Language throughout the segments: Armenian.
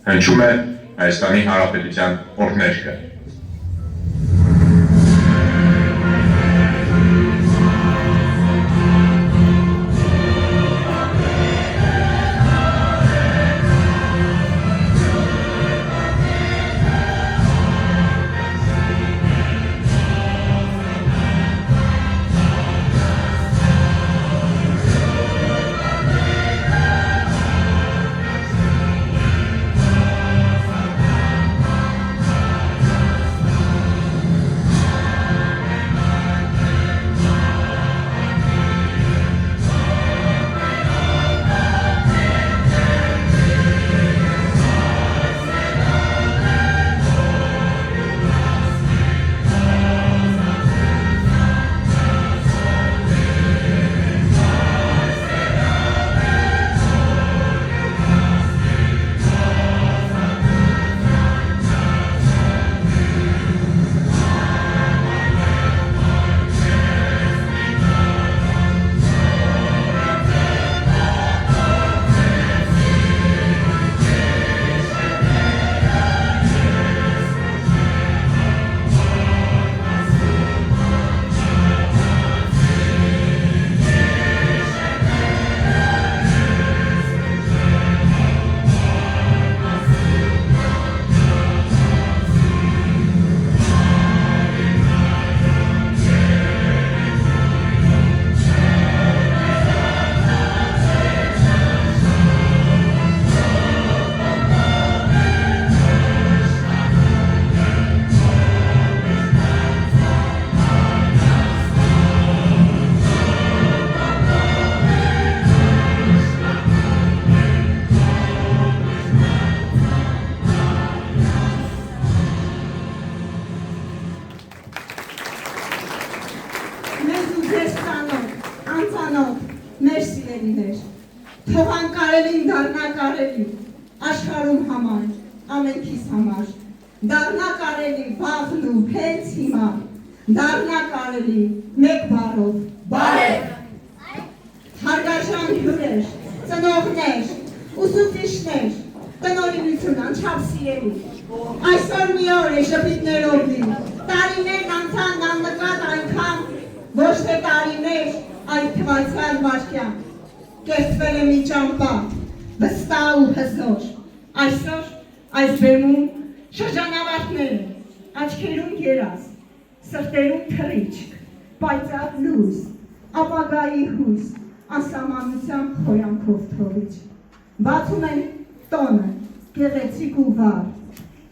հնչում է Հայաստանի Հանրապետության օրհներգը։ Թողանկարելին դառնակարելի, աշխարհում համար, ամենքիս համար, դառնակարելի վաղն ու հենց հիմա, դառնակարելի մեկ բառով, բարև։ Հարգարժան հյուրեր, ծնողներ, ուսուցիչներ, տնօրինություն, անչափ սիրելի, այսօր մի օր է շփիթներով լի, տարիներն անցան աննկատ այնքան, ոչ թե տարիներ, այլ թվացյալ վայրկյան։ Կերտվել է մի ճամպա, վստահ ու հզոր, այսօր այս բեմում շրջանավարտները, աչքերում երազ, սրտերում թռիչք, պայծառ լույս, ապագայի հույս, անսահմանության խորանքով թողիչ, բացում են տոնը, գեղեցիկ ու վառ,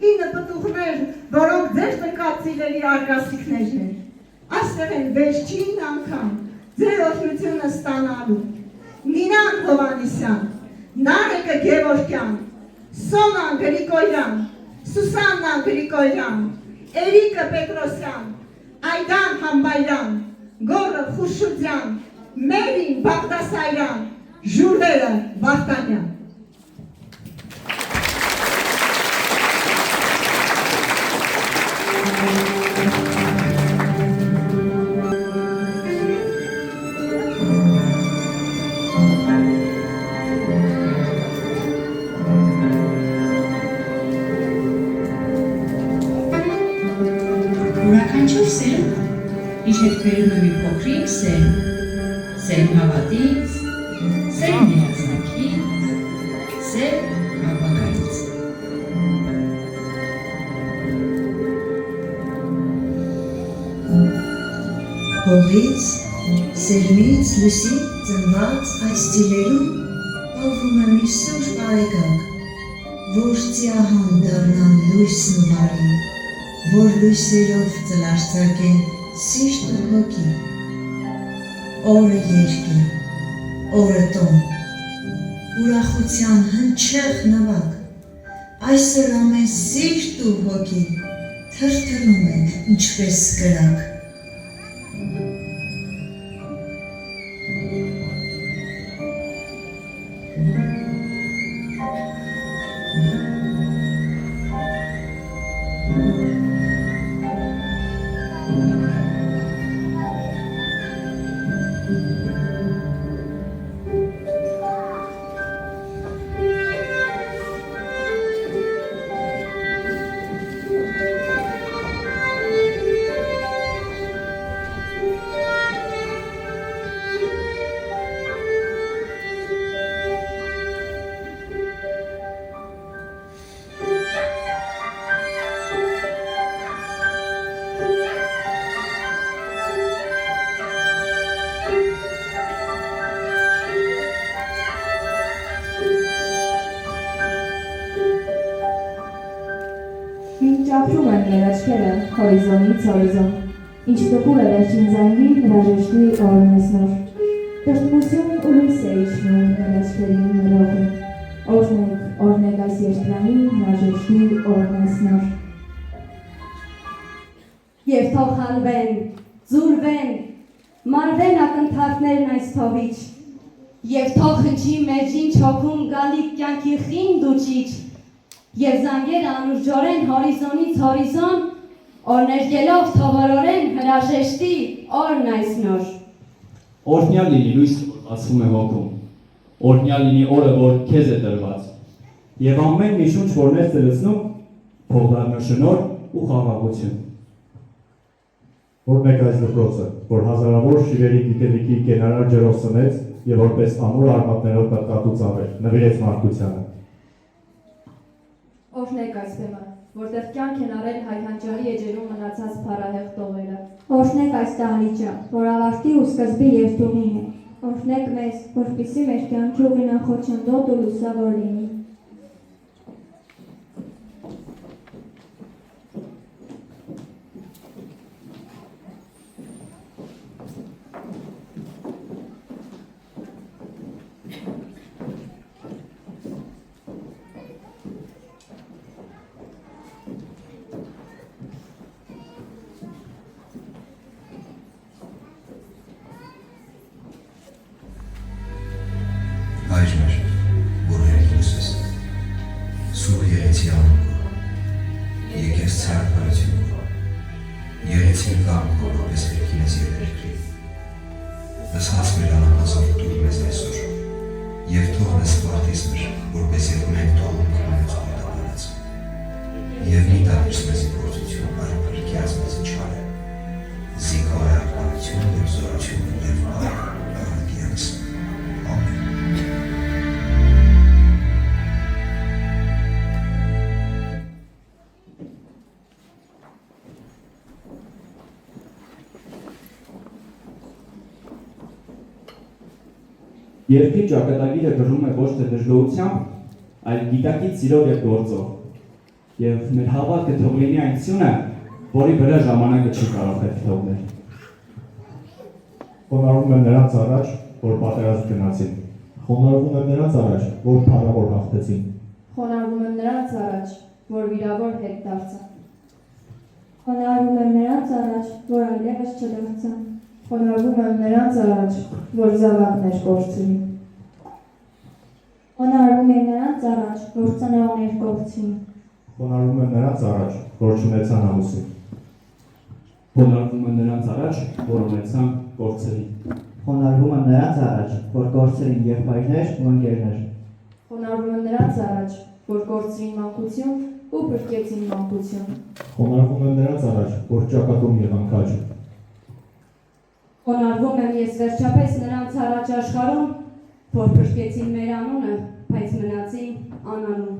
9 պտուղներ, որոնք ձեր նկատ սիրելի արգասիքներն են, այստեղ են վերջին անգամ ձեր օգնությունը ստանալու, Նինան Հովանիսյան, Նարեկը Գևորգյան, Սոնան Գրիգորյան, Սուսաննան Գրիգորյան, Էրիկը Պետրոսյան, Այդան Համբայրյան, Գորը Խուշուդյան, Մերին Բաղդասարյան, Ժուրվերը Վարդանյան։ Յուրաքանչյուր սեր իր հետ բերում է մի փոքրիկ սեր, սեր հավատից, սեր միասնքից, սեր ապագայից։ Հողից, սերմից, լույսից ծնված այս ծիլերում պահվում է մի սուրբ արեգակ, որ ծիահան դառնան լույսն ու բարին, որ լույսերով ծլարձակեն սիրտ ու հոգի, օրը երկի, օրը տոն, ուրախության հնչեղ նվակ, այսօր ամեն սիրտ ու հոգի թրթռում ենք ինչպես կրակ։ Ինչ ապրում են մեր աչքերը հորիզոնից հորիզոն, ինչ տպուր է վերջին զանգի հրաժեշտի օրնեսնոր, տրտմություն ու լույս է իջնում մեր աչքերին մրողում, օրնեք այս երկրային հրաժեշտի օրնեսնոր։ Եվ թող հանվեն, ձուրվեն, մարվեն ակնթարթներն այս թողիչ, և թող հնչի մեջին չոքում գալիք կյանքի խինդ ու ճիչ, և զանգեր անուրջորեն հորիզոնից հորիզոն, օրներգելով թողորորեն հրաժեշտի օրն այս նոր։ Օրհնյալ լինի լույսը, որ բացվում է հոգում, օրհնյալ լինի օրը, որ քեզ է տրված, և ամեն մի շունչ, որ ներս է լցնում, թող դառնա շնորհ ու խաղաղություն։ Օրհնեք այս դպրոցը, որ հազարավոր շիվերի գիտելիքի կենարար ջրով սնեց և որպես ամուր արմատներով պատկատուց ավեր, նվիրեց մարդկությանը։ Օրհնեք այս բեմը, որտեղ կյանք են արել հայհանջարի էջերում մնացած փառահեղ տողերը։ Օրհնեք այս դահլիճը, որ ավարտի ու սկզբի երթուղին է։ Օրհնեք մեզ, որպեսզի մեր կյանքի ուղին անխոչնդոտ ու լուսավոր լինի։ Հայր մեր, որ հերքինս ես, սուր եղեցի անունքով, եկես ծարապարությունքով, եղեցին կամքով, որպես հերքինս և հերքրի, նսած մեր անապազոր տուր մեզ այսօր, և թող մեզ պարտիս մեր, որպես և մենք թողում կրանոց պարտավորած, և մի տանիշ մեզի գործություն, այլ պրկյազ մեզի չար է, զիկա է արկարություն և զորություն և այլ աղագյանս, ամեն։ Երկրի ճակատագիրը գրում է ոչ թե դժգոհությամբ, այլ գիտակից սիրով և գործով, և մեր հավատքը թող լինի այն սյունը, որի վրա ժամանակը չի կարող հետ թողնել։ Խոնարհվում եմ նրանց առաջ, որ պատերազմ գնացին, խոնարհվում եմ նրանց առաջ, որ փառավոր հաղթեցին, Խոնարհվում եմ նրանց առաջ, որ վիրավոր հետ դարձան։ Խոնարհվում եմ նրանց առաջ, որ այլևս չդարձան։ Խոնարհվում եմ նրանց առաջ, որ զավակներ կորցրին։ Խոնարհվում եմ նրանց առաջ, որ ծնողներ կորցրին։ խոնարհվում եմ նրանց առաջ, որ չունեցան ամուսին, Խոնարհվում եմ նրանց առաջ, որ ունեցան կորցրին։ Խոնարհվում եմ նրանց առաջ, որ կորցրին եղբայրներ ու ընկերներ։ Խոնարհվում եմ նրանց առաջ, որ կորցրին մանկություն ու փրկեցին մանկություն։ խոնարհվում եմ նրանց առաջ, որ ճակատում եղան քաջ, Խոնարհվում եմ ես վերջապես նրանց առաջ աշխարհում, որ փրկեցին մեր անունը, բայց մնացին անանուն։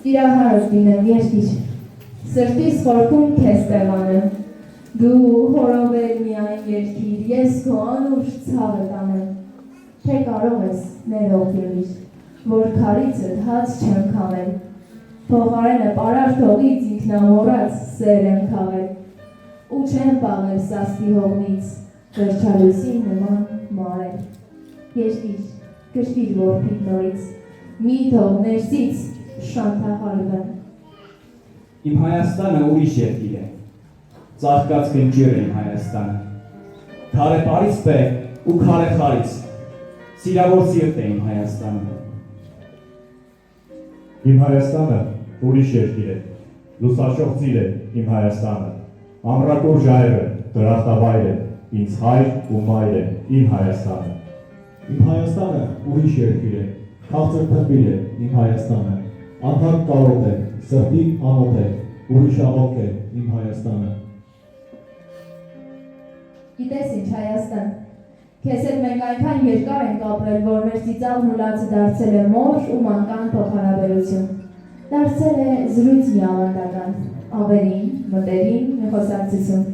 Սիրահարս դինեմ երկիր, սրտիս խորքում քեզ տեղանեմ, դու հորովել միայն երկիր, ես քո անուշ ցավը տանեմ, թե կարող ես ներող ելիր, որ քարիցդ հաց չեմ քամել, փոխարենը պարար թողից ինքնամոռաց սեր եմ քաղել, ու չեմ պաղել սաստի հողմից, վերջալույսին նման մարել, երկիր, կրկիր որփիդ նորից, մի թող ներսից շանթահարվեմ։ Իմ Հայաստանը ուրիշ երկիր է, ծաղկած կնճիր է իմ Հայաստանը, քարե պարից պե ու քարե խարից, սիրավոր սիրտ է իմ Հայաստանը։ Իմ Հայաստանը ուրիշ երկիր է, լուսաշող ծիր է իմ Հայաստանը, ամրակոր ժայռ է, դրախտավայր է, ինձ հայր ու մայր է իմ Հայաստանը։ Իմ Հայաստանը ուրիշ երկիր է, քաղցր թփիր է իմ Հայաստանը, անհատ կարոտ է, սրտի անոտ է, ուրիշ աղոք է իմ Հայաստանը։ Գիտես ինչ Հայաստան, քեզ հետ մենք այնքան երկար ենք ապրել, որ մեր ծիծաղն ու լացը դարձել է մոր ու մանկան փոխհարաբերություն, դարձել է զրույց միավանդական, ավերին, մտերին, խոսակցություն։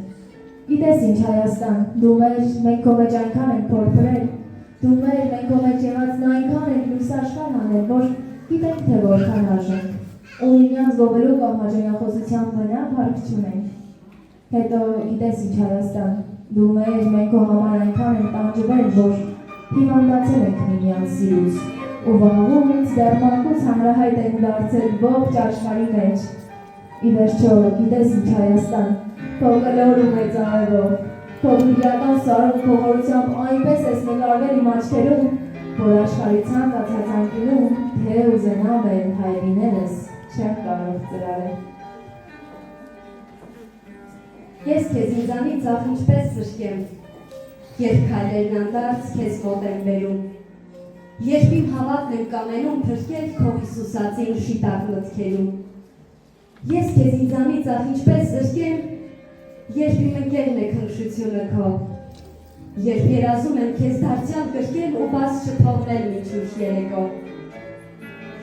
Գիտես ինչ Հայաստան, դու մենք քո մեջ այնքան ենք փորփրել, դու մենք քո մեջ եղածն այնքան ենք լույս աշխարհ անել, որ գիտենք թե որքան արժենք, ու միմյանց գովելու կամ հաջողախոսության բնավ հարկ չունենք։ Հետո գիտես ինչ Հայաստան, դու մենք քո համար այնքան ենք տանջվել, որ հիվանդացել ենք միմյանց սիրուց, ու վաղում ինձ դեռ մանկուց հանրահայտ ենք դարձել ողջ աշխարհի մեջ։ Ի վերջո, գիտես ինչ Հայաստան, քո կլոր ու մեծ արևով, քո իրական սարով փողորությամբ այնպես ես նկարվել իմ աչքերում, որ աշխարհի ցանկացած անկյունում, թե ուզենամ են հայրիներս, չեմ կարող ծրարել։ Ես քեզ ինձանից ախ ինչպես զրկեմ, երբ քայլերն անդարձ քեզ մոտ եմ բերում, երբ իմ հավատն եմ կամենում փրկել քո Հիսուսածին շիտակ մտքերում։ Ես քեզ ինձանից ախ ինչպես զրկեմ, երբ իմ ընկերն է քնքշությունը քո, երբ երազում եմ քեզ դարձյալ կրկել ու բաց չթողնել մինչուր երեկո։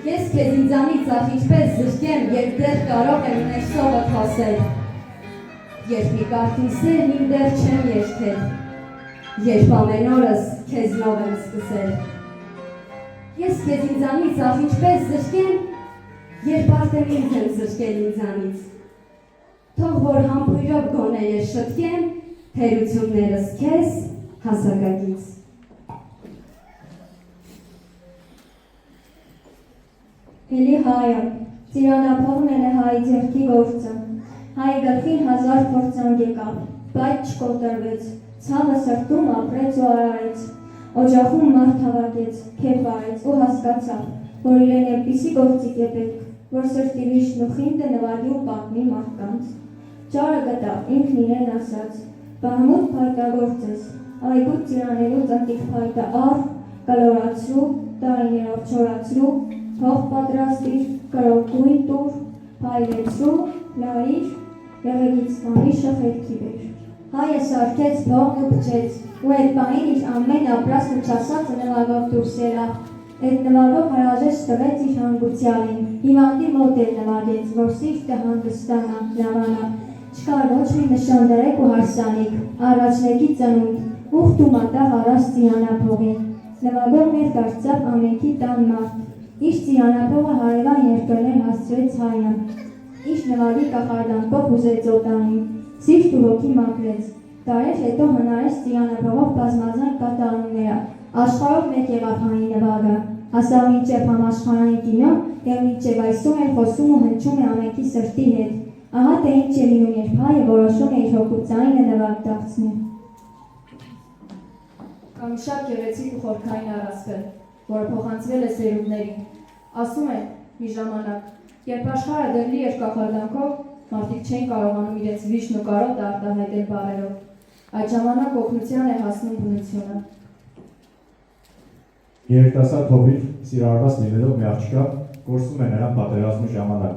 Ես քեզ ինձանից ախ ինչպես զրկեմ, երբ դեռ կարող եմ ներսովը խոսել, երբ մի կարդին սերն իմ դեռ չեմ երթել, երբ ամեն օրս քեզնով եմ սկսել։ Ես քեզ ինձանից ախ ինչպես զրկեմ, երբ արդեն ինձ եմ զրկել ինձանից։ Թող որ համբույրով գոնե ես շտկեմ, թերություններս քեզ հասակակից։ Էլի հայը, ծիրանափողն է հայի ձեռքի գործը, հայի գլխին 1000 փորձանք եկավ, բայց չկոտրվեց, ցավը սրտում ապրեց ու արարեց, օջախում մարդ հավաքեց, քեֆ արեց ու հասկացավ, որ իրեն էպիսի գործիկ է պետք, որ սրտի վիշտն ու խինտը նվագի ու պատմի մարդկանց։ Ճարը գտավ, ինքն իրեն ասաց, բահմուտ փայտագործ ես, այգուտ ծիրանելու ծնտիկ փայտը առ, կլորացրու, տարիներով չորացրու, հող պատրաստիր, կրոկույն տուր, փայլեցրու, լարիր, եղեգից կանի շխերքի բեր։ Հայը սարքեց փողն ու փչեց, ու այդ պահին իր ամեն ապրասն ու չասածը նվագով դուրս ելավ, այդ նվագով հարաժեշտ տվեց իր հանգուցյալին, հիվանդի մոտ էլ նվագեց, որ սիրտը հանգստանա, լավանա, չկար ոչ մի նշաններեք ու հարսանիք, առաջնեկի ծնունդ, ուխտ ու մատաղ առած ծիրանափողին, նվագով մեր կարծավ ամենքի տան մարդ, իր ծիրանափողը հարևան երկրներ հասցրեց հայը, իր նվագի կախարդանքով ուզեց օտանին, սիրտ ու հոգի մաքրեց, տարեր հետո հնարեց ծիրանափողով բազմազան կատարումները, աշխարհով մեկ եղավ հայի նվագը, հասավ մինչև համաշխարհային կինո և մինչև այսօր էլ խոսում ու հնչում է ամենքի սրտի հետ, ահա թե ինչ է լինում, երբ հայը որոշում է իր հոգու ձայնը նվագ դարձնել։ Կամ շատ գեղեցիկ ու խորքային առասպել, որը փոխանցվել է սերունդներին, ասում է մի ժամանակ, երբ աշխարհը դեռ էր կախարդանքով, մարդիկ չեն կարողանում իրենց վիշտն ու կարոտը արտահայտել բառերով, այդ ժամանակ օգնության է հասնում բնությունը։ Երիտասարդ հովիվ սիրահարված լինելով մի աղջկա կորսում է նրան պատերազմի ժամանակ։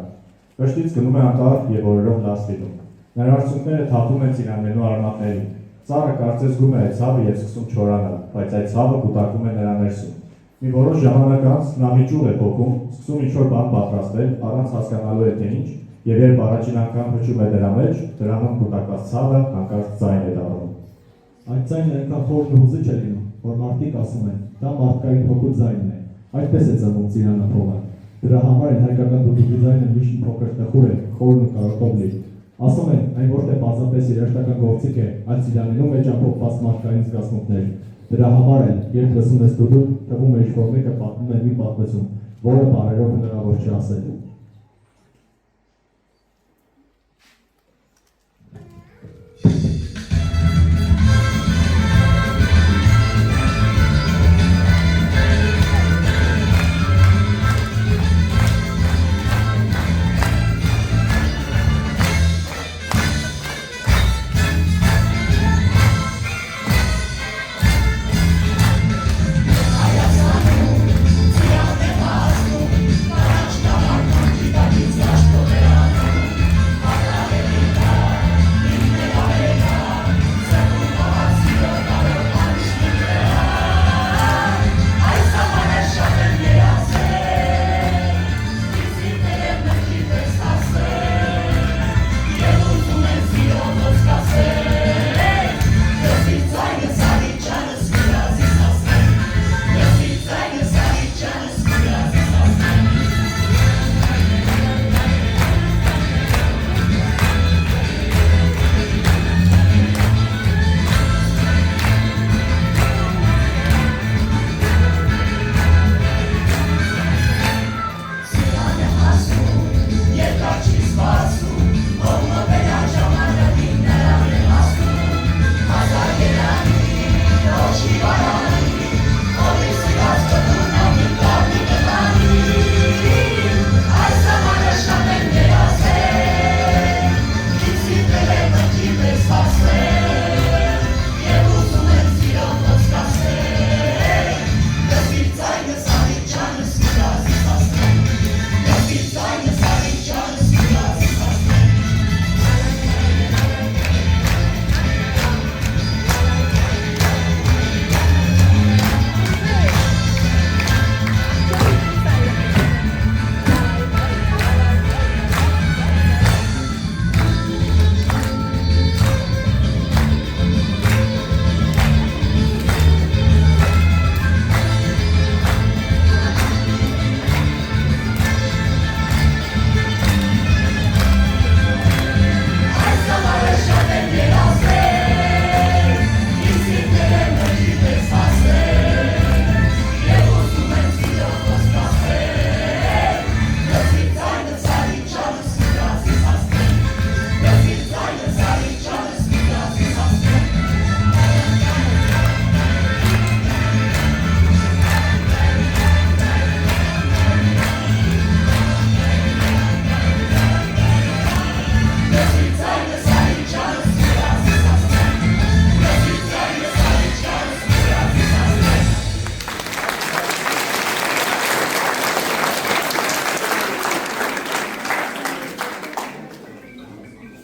Վշտից գնում է անտառ և օրերով լաց լինում։ Նրա արցունքները թափում են ծիրանելու արմատներին։ Ծառը կարծես զգում է այդ ցավը և սկսում չորանալ, բայց այդ ցավը կուտակվում է նրա ներսում։ Մի որոշ ժամանակ անց նա մի ճյուղ է փոխում, սկսում ինչ-որ բան պատրաստել, առանց հասկանալու է թե ինչ, եւ երբ առաջին անգամ հնչում է դրա մեջ, դրանում կուտակված ցավը հանկարծ ձայն է դառնում։ Այդ ձայնը այնքան խորն ու հուզիչ է լինում, որ մարդիկ ասում են, դա մարդկային հոգու ձայնն է։ Այդպես է ծնվում ծիրանափողը։ Դրա համար էլ հայկական դուդուկի ձայնը միշտ մի փոքր տխուր է, խորն ու կարոտով լի։ Ասում են, այն ոչ թե պարզապես երաժշտական գործիք է, այլ ծիրանելու մեջ ամփոփված մարդկային զգացմունքներ։ Դրա համար էլ, երբ լսում ես դուդուկ, թվում է ինչ-որ մեկը պատմում է մի պատմություն, որը բառերով հնարավոր չի ասել։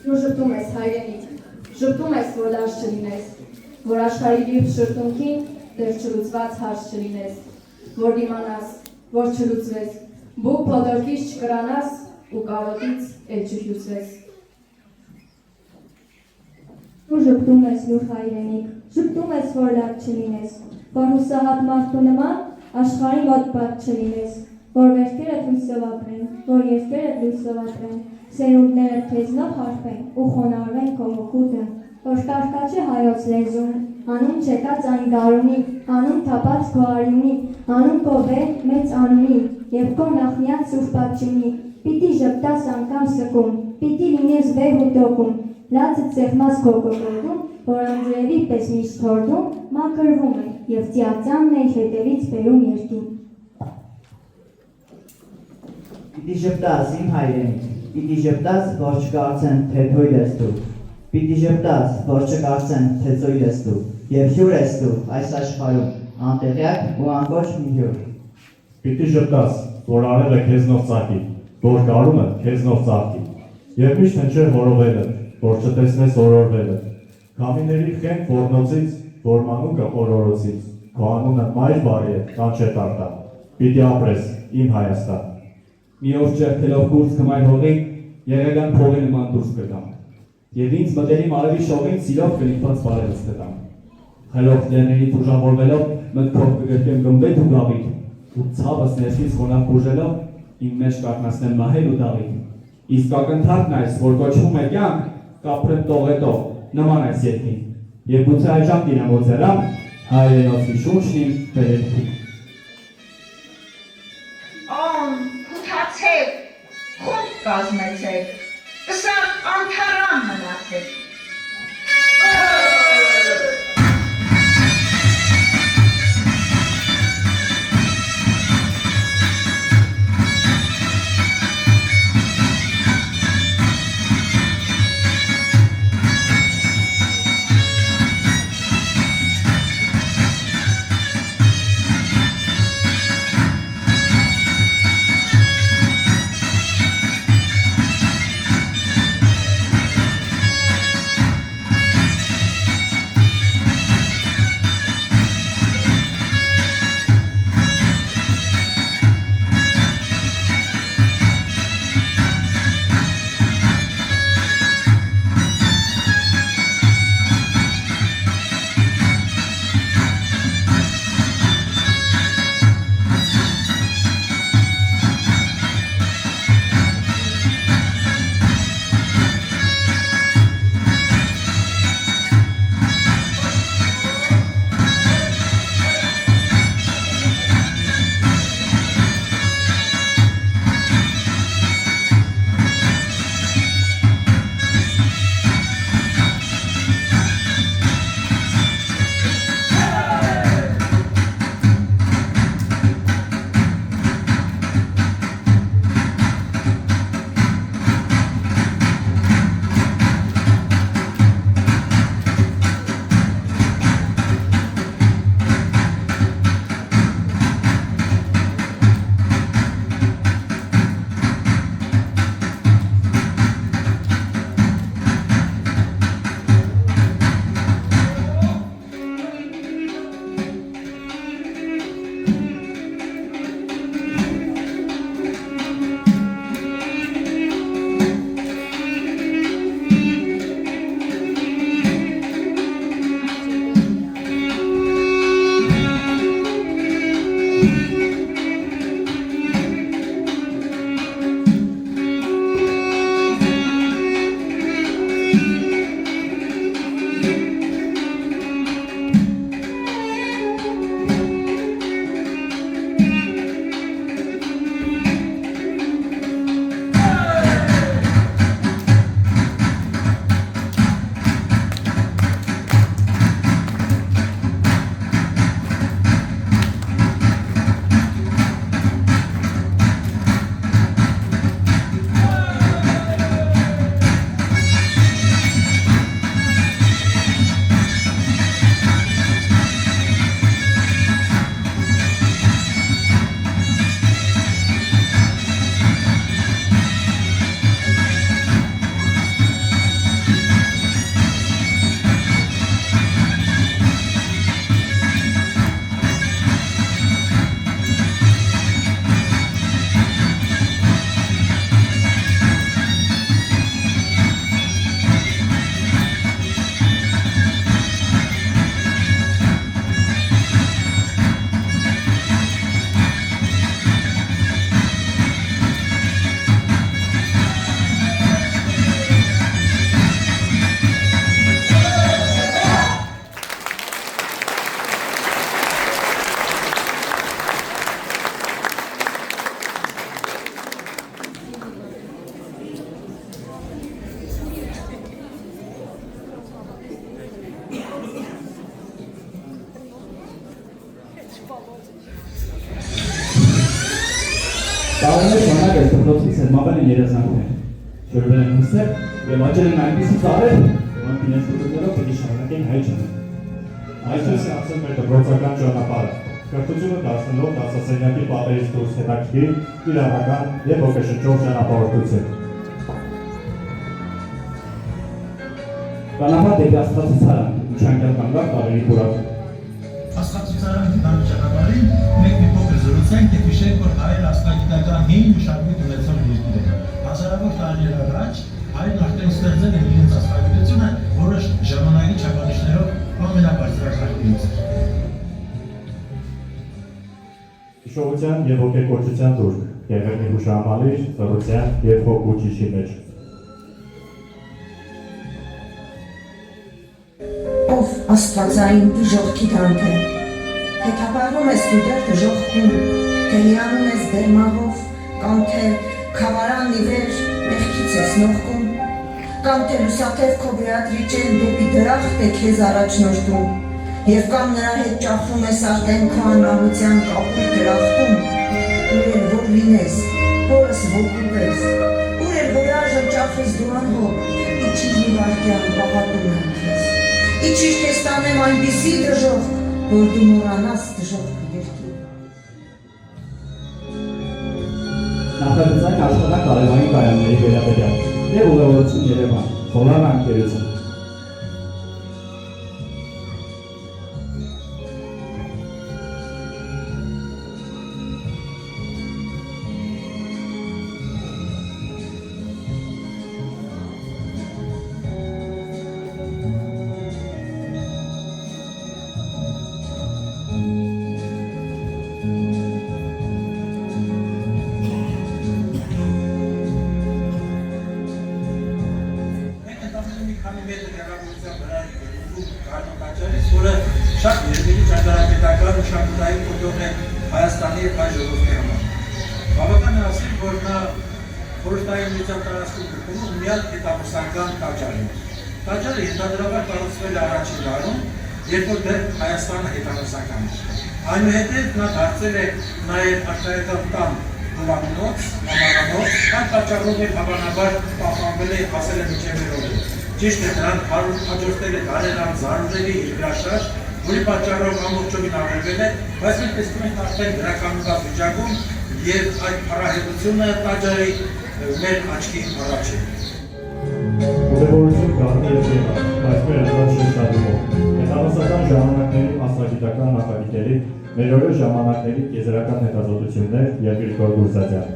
Դու ժպտում ես հայրենիդ, ժպտում ես, որ լաց չլինես, որ աշխարհի լիպ շրտունքին դեռ չլուծված հարց չլինես, որ դիմանաս, որ չլուծվես, բուկ փոթորկից չկրանաս ու կարոտից էլ չհյուսվես։ Դու ժպտում ես լուր հայրենիք, ժպտում ես, որ լավ չլինես, որ հուսահատ մարդու նման աշխարհի մոտ բաց չլինես, որ վերքերդ լույսով ապրեն, որ երկերդ լույսով ապրեն, սերունդները քեզնով հարբեն ու խոնարհվեն քո հոգուտը, որ կարկաչի հայոց լեզուն, հանուն չեկած այն գարունի, հանուն թափած քո արյունի, հանուն քո վեր մեծ անունի, եւ քո նախնյաց սուրբ պատճինի, պիտի ժպտաս անգամ սկում, պիտի լինես վեհ ու տոկում, լացը ծեղմած քո կոկորդում, որ անձրևի պես միշտ թորդում, մաքրվում է եւ ծիածյանն է հետևից բերում երկին։ Պիտի ժպտաս իմ հայրենիք, պիտի ժպտաս, որ չկարծեն, թե թույլ ես դու, պիտի ժպտաս, որ չկարծեն, թե ծույլ ես դու, եւ հյուր ես դու այս աշխարհում, անտեղյակ ու անկոչ մի հյուր։ Պիտի ժպտաս, որ արևը քեզնով ծաղկի, որ գարունը քեզնով ծաղկի, եւ միշտ հնչե հորովելը, որ չտեսնես օրորվելը, քամիների խենթ ոռնոցից, որ մանուկը օրորոցից, քո անունը մայր բարի է, կանչե տարտա, պիտի ապրես, իմ Հայաստան։ մի օր ճեղքելով կուրս կմայր հողի, եղեգան փողի նման դուրս կգամ, և ինձ մտերիմ արևի շողին սիրով կնիպած բարևս կտամ, խելոք լերների ուժավորվելով մտքով կգրկեմ գմբեթ ու գավիթ, ու ցավս ներսից խոնավ բուժելով իմ մեջ կարտնացնեմ մահել ու դավիթ, իսկ ակնթարթն այս, որ կոչվում է կյանք, կապրեմ տողետով, նման այս երկին, և գուցե այժմ դինեմ օձերամ, հայրենոցի շունչն իմ վերելքի։ Ան, կութացեք, խումբ կազմեցեք, սա անթարան մնացեք։ Տարիներ շարունակ այս դպրոցի սերմական են երազանքներ, շրջվել են հուսել և աճել են այնպիսի ծառեր, որոնք իրենց դպրոցներով պիտի շարունակեն հայ ջանք։ Այսպես է անցել մեր դպրոցական ճանապարհը, կրթությունը դարձնելով դասասենյակի պատերից դուրս հետաքրքիր, կիրառական և ոգեշնչող ճանապարհորդություն։ Ճանապարհ դեպի աստվածացարան, միջանկյալ կանգառ տարրերի պուրակում։ Աստվածացարանի տան ճանապարհին մեկ մի փոքր զրույց Կարծենք թե հիշենք, որ հայերը աստղագիտական հին մշակույթ ունեցող երկիր է։ Հազարավոր տարիներ առաջ հայերն արդեն ստեղծել են իրենց աստղագիտությունը, որը ժամանակի չափանիշներով ամենաբարձրակարգերից էր։ Հիշողության և ոգեկոչության տուրք, Եղեռնի հուշահամալիր, ծառության և հոգու ճիշի մեջ։ Ով աստվածային դժողքի դանթե, թե թապարում ես դու դեր դժողքում, թե հիանում ես դերմաղով, կամ թե քավարան նիվեր մեղքից ես նողքում, կամ թե լուսաթև քո բեատրիճեն դեպի դրախտ է քեզ առաջնորդում, և կամ նրա հետ ճախվում ես արդեն քո անահության կապուր դրախտում, ուր էլ որ լինես, որս ոգու պես, ուր էլ որ այժմ ճախվես դու անհոտ, իջիր մի վարկյան պաղատում եմ քեզ, իջիր քեզ տանեմ այնպիսի դժողք, որ դու մոռանաս դժողքը երկի։ Նախագծային աշխատանք արևային կայանների վերաբերյալ և ուղևորություն Երևան, Խոլան ընկերություն։ Շատ երբերի ճարտարապետական մշակութային կոթող է Հայաստանի և հայ ժողովրդի համար։ Բավական է ասել, որ նա խորհրդային միջավ տարածքում գտնվում միակ հետամուսական տաճարն է։ Տաճարը ենթադրաբար կառուցվել է առաջին դարում, երբ որ դեռ Հայաստանը հետամուսական էր։ Այնուհետև նա դարձել է նաև արքայական տան հովանոց, ամառանոց, այդ պատճառով էլ հավանաբար պահպանվել է հասել է մինչև մեր օրերը։ Ճիշտ է, նրան հաջորդել է դարերան զարուժելի երկրաշարժ, որի պատճառով ամբողջովին ավերվել է, բայց մենք տեսնում ենք արդեն դրականված վիճակում և այդ փառահեղությունը տաճարի մեր աչքի առաջ է։ Ուղևորություն գարնի և Երևան, բայց մեր ընտրած շեշտադրումով։ Հետամասական ժամանակների մասնագիտական նախագիծերի, մեր օրեր ժամանակների եզրական հետազոտություններ և Գրիգոր Գուրզադյան։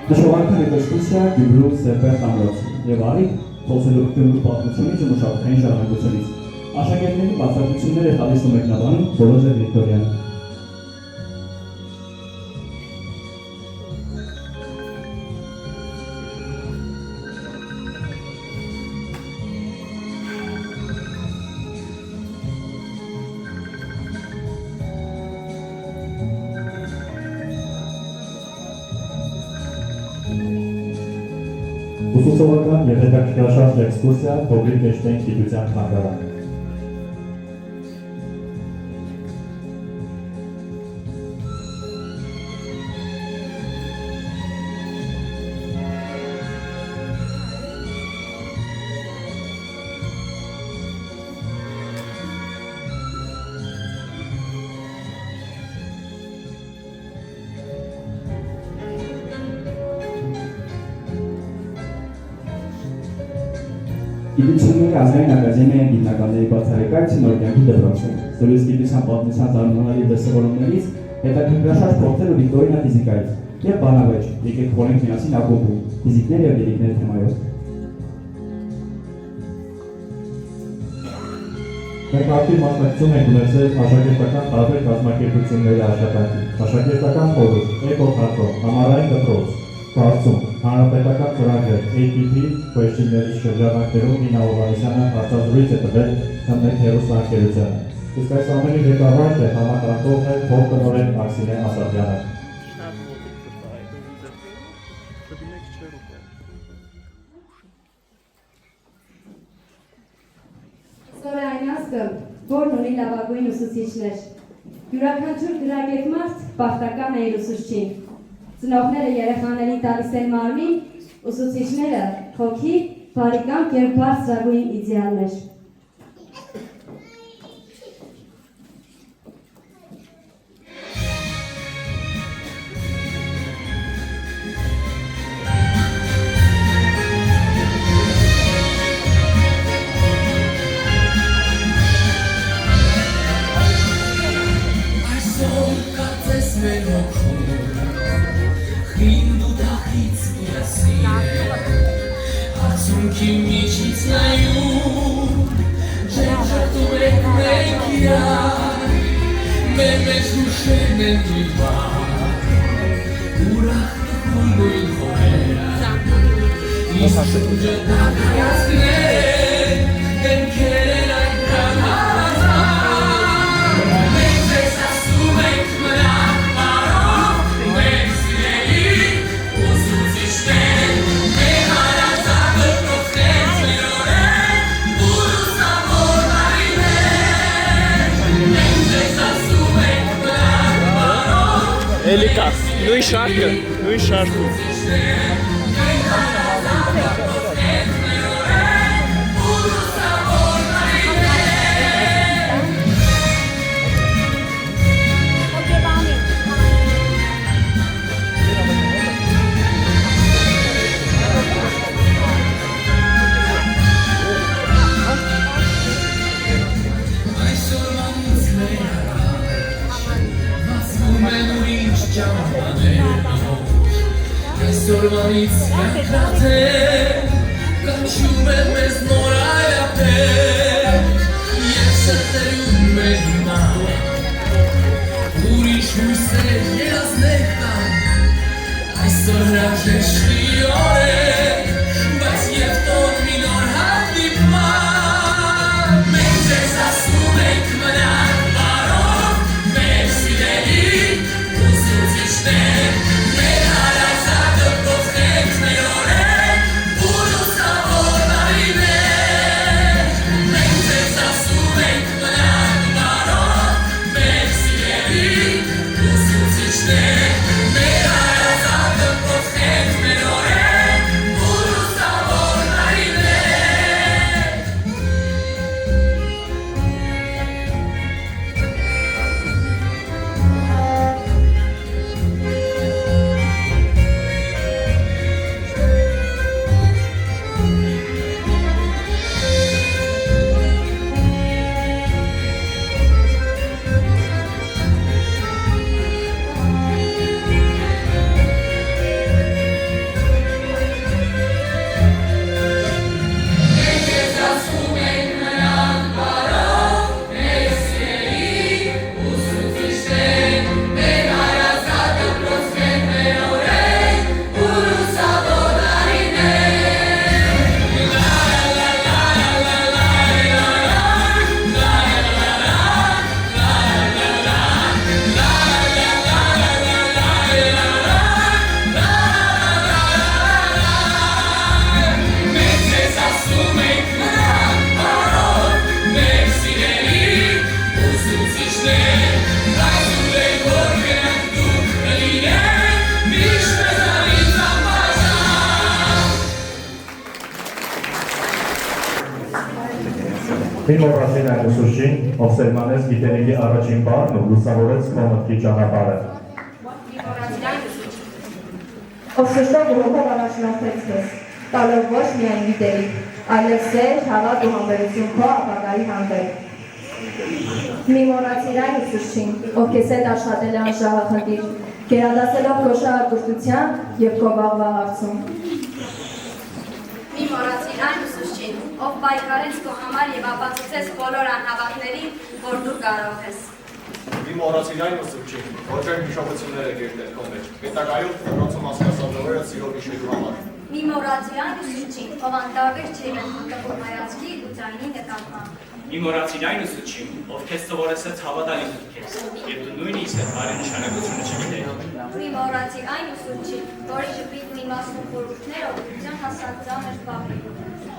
Նշողանքը ներկայացուցիչ Գյումրու Սերբեր ամրոց և արիք խոսելու Գյումրու պատմությունից ու մշակութային ժառանգությունից։ Աշակերտների բացատրություններ է տալիս ու մեկնաբանում Վոլոժեր Վիկտորյան։ Ուսուցողական և հետաքրքրաշարժ էքսկուրսիա Բոբրի Կեշտեն գիտության թանգարան։ Գիտությունների ազգային ակադեմիայի գիտնականների բացառիկայցի նոր կյանքի դպրոցում, զրույց գիտության պատմության զարմանալի դրսևորումներից, հետաքրքրաշարժ փորձեր ու Վիկտորինա ֆիզիկայից և բանավեճ, եկեք խորենք միասին ակումբում, ֆիզիկներ և գիտիկներ թեմայով։ Մենք ակտիվ մասնակցություն ենք ունեցել աշակերտական տարբեր կազմակերպությունների աշխատանքի, աշակերտական խորհուրդ, էկոթատրոն, համառային դպրոց, Կարծում, հանրապետական ծրագրեր ATP քվեշտիների շրջանակներում Նինա Հովհաննիսյանը հարցազրույց է տվել Հմեկ հեռուստաընկերությանը։ Իսկ այս ամենի ղեկավարն է համակարգողն է փոխտնօրեն Մաքսիմե Ասատրյանը։ Այսօր է այն ազգը, որն ունի լավագույն ուսուցիչներ։ Յուրաքանչյուր գրագետ մարդ պարտական է իր ուսուցչին։ Ծնողները երեխաներին տալիս են մարմին, ուսուցիչները հոգի, բարի կամք և բարձրագույն իդեալներ։ Էլիկա, նույն շարքը։ Այսօրվանից յակրատել, կանչում եմ մեզ նոր այլապել, և շտերում է հիմա, ուրիշ հույսեր երազներ տան, այսօր հրաժեշտի օր է, բայց և տոն մի նոր հանդիպման, մենք ձեզ ասում ենք մնանք բարով, մեր սիրելի ուսուցիչներ, մեր հարազատը փոխենք մեր օրեր, ու լուսավոր տարիներ, մենք ձեզ ասում ենք մնանք բարով, մեր սիրելի ուսուցիչներ, մեր հարազատը փոխենք մեր օրեր, ու լուսավոր տարիներ։ Մի մոռացին այն ուսուցչին, ով սերմանեց գիտելիքի առաջին բառն ու լուսավորեց քո մտքի ճանապարհը։ Ով շշտով ու հոգով առաջնորդեց քեզ, տալով ոչ միայն գիտելիք, այլև սեր, հավատ ու համբերություն քո ապագայի հանդեպ։ Մի մոռացիր այն ուսուցչին, ով քեզ հետ աշխատել է անշահախնդիր, գերադասելով քո շահարկրթության և քո վաղվա հարցում։ Մի մոռացիր այն ուսուցչին, ով պայքարեց քո համար և ապացուցեց բոլոր անհավատներին, որ դու կարող ես։ Մի մոռացիր այն ուսուցչին, որ ձեր հիշողությունները կերտել քո մեջ, հետագայում դրանցում հասկացածորը սիրով հիշելու համար։ Մի մորացի այն ուսուցչին, ով անտարբեր չէր տխուր հայացքի ու ձայնի նկատմամբ։ Մի մորացիր այն ուսուցչին, ով քեզ սովորեցրեց հավատալի դուրքես, եւ դու նույնիսկ այդ բարի նշանակությունը չգիտեիր։ Մի մորացի այն ուսուցչին, որի ժպիտն իմաստուն խորհուրդները օգնության հասած ծանր բաղի։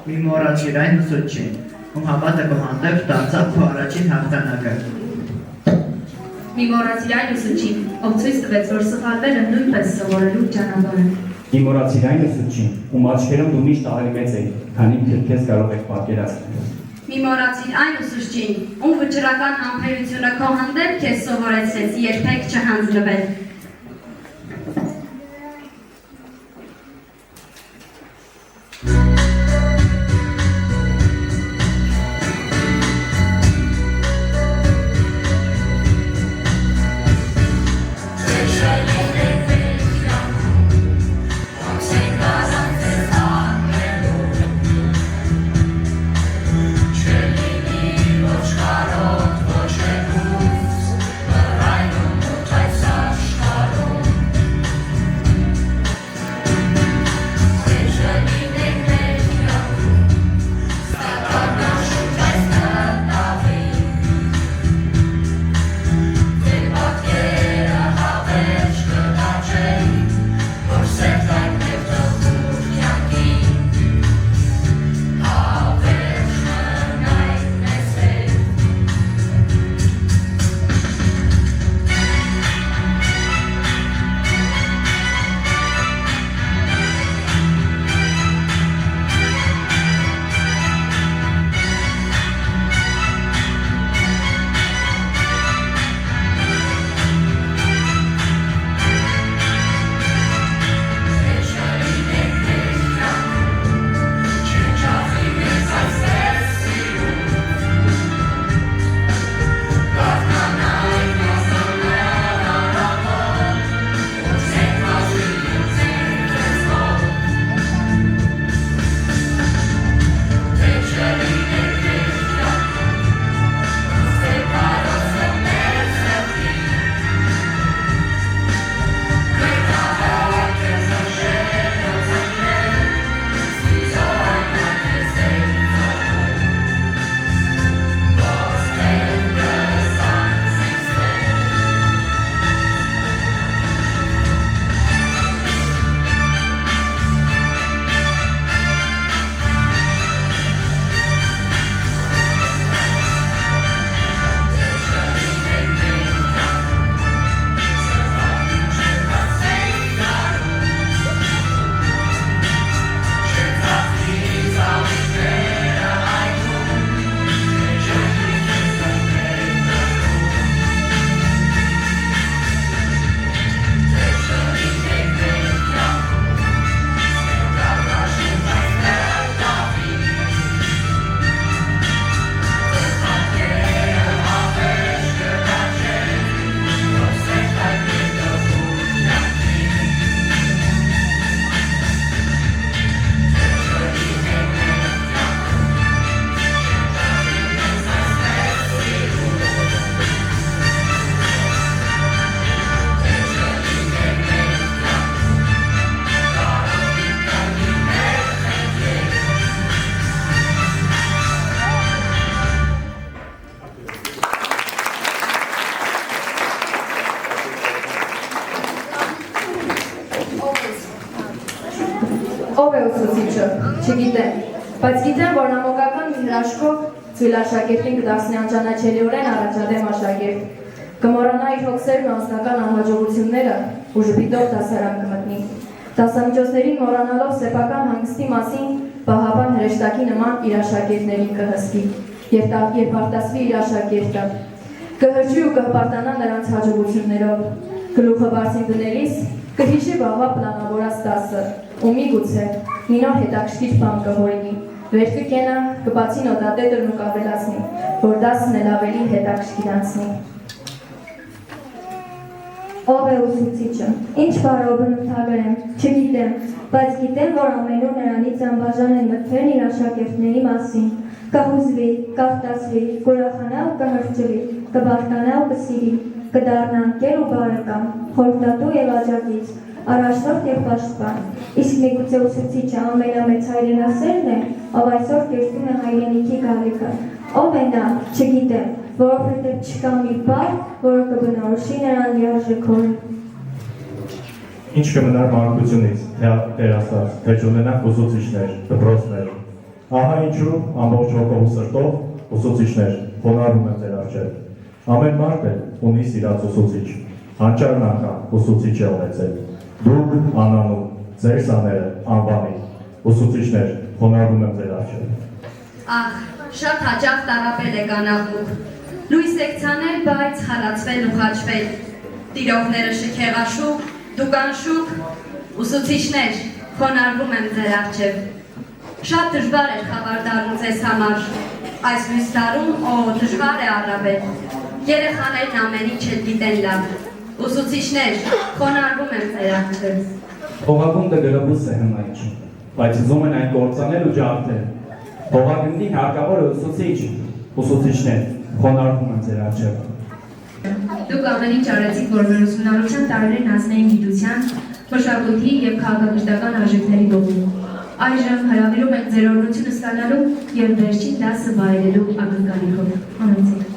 Մի մորացիր այն ուսուցչին, ում հավատը կհանդեպ դարձավ քո առաջին հաղթանակը։ Մի մորացիր այն ուսուցչին, ով ցույց տվեց, որ սխալվելը նույնպես սովորելու ճանապարհ է։ Մի մորացիր այն ուսուցչին, ում աչքերում դու միշտ ավելի մեծ էի, քանի քեզ կարող եք պատկերացնել։ Մի մորացիր այն ուսուցչին, ում վճռական համբերությունը քո հանդեպ քեզ սովորեցրեց երբեք չհանձնվել։ Ով է ուսուցիչը, չգիտեմ, բայց գիտեմ, որ ամոգական մի հրաշքով ծույլ աշակերտին կդարձնի անճանաչելիորեն առաջադեմ աշակերտ, կմոռանա իր հոգսերն ու անձնական անհաջողությունները ու ժպիտով դասարան կմտնի։ Դասամիջոցներին մոռանալով սեփական հանգստի մասին պահապան հրեշտակի նման իր աշակերտներին կհսկի, երբ արտասվի իր աշակերտը, կհրճի ու կհպարտանա նրանց հաջողություններով, գլուխը բարձին դնելիս կհիշի վաղվա պլանավորած դասը ու միգուցե մի նոր հետաքրքիր բան կհորինի, վեր կկենա, կբացի նոտատետրն ու կավելացնի, որ դասն էլ ավելի հետաքրքիր անցնի։ Ով է ուսուցիչը, ինչ բարով բնութագրեմ, չգիտեմ, բայց գիտեմ, որ ամենուր նրանից անբաժան են մտքերն իր աշակերտների մասին, կհուզվի, կարտասվի, կուրախանա ու կհրճվի, կբարտանա ու կսիրի, կդառնան կեր ու բարեկամ, խորհրդատու եւ աջակից, առաջնորդ եւ պաշտպան։ Իսկ միգուցե ուսուցիչը ամենամեծ հայրենասերն է, ով այսօր կերտում է հայրենիքի գալիքը։ Ով է նա, չգիտեմ, որովհետև չկա մի բառ, որը կբնորոշի նրան լիարժեքորեն։ Ինչ կմնար մանկությունից, Տեր Աստված, թե չունենանք ուսուցիչներ, դպրոցներ։ Ահա ինչու ամբողջ հոգով ու սրտով ուսուցիչներ, խոնարհվում եմ ձեր առջև։ Ամեն մարդ ունի սիրած ուսուցիչ, հանճարն անգամ ուսուցիչ է ունեցել։ Դուք անանուն, ձեր սաները անվանի, ուսուցիչներ, խոնարհվում եմ ձեր առջև։ Ախ, շատ հաճախ տառապել է կանաղուկ, լույս եք ցանել, բայց խալացվել ու խաչվել, տիրողները շքեղաշուկ, դուք անշուկ, ուսուցիչներ, խոնարհվում եմ ձեր առջև։ Շատ դժվար էր խաբար դառնում ձեզ համար, այս լույս տարում, դժվար է առավել, երեխաներն ամեն ինչ էլ գիտեն լավ, ուսուցիչներ, խոնարհվում եմ ձեր առջև։ Հողագունդը գրաբուս է հմայիչ, բայց ուզում են այն կործանել ու ջարդել։ Հողագնդին հարկավոր է ուսուցիչներ, խոնարհվում եմ ձեր առջև։ Դուք ամեն ինչ արեցիք, որ մեր ուսումնառության տարիներն հասնեին գիտության, մշակույթի եւ քաղաքագիտական արժեքների ողին։ Այժմ հրավիրում ենք ձեր օրհնությունը ստանալու եւ վերջին դասը վայելելու ակնկալիքով։ Համեցեք։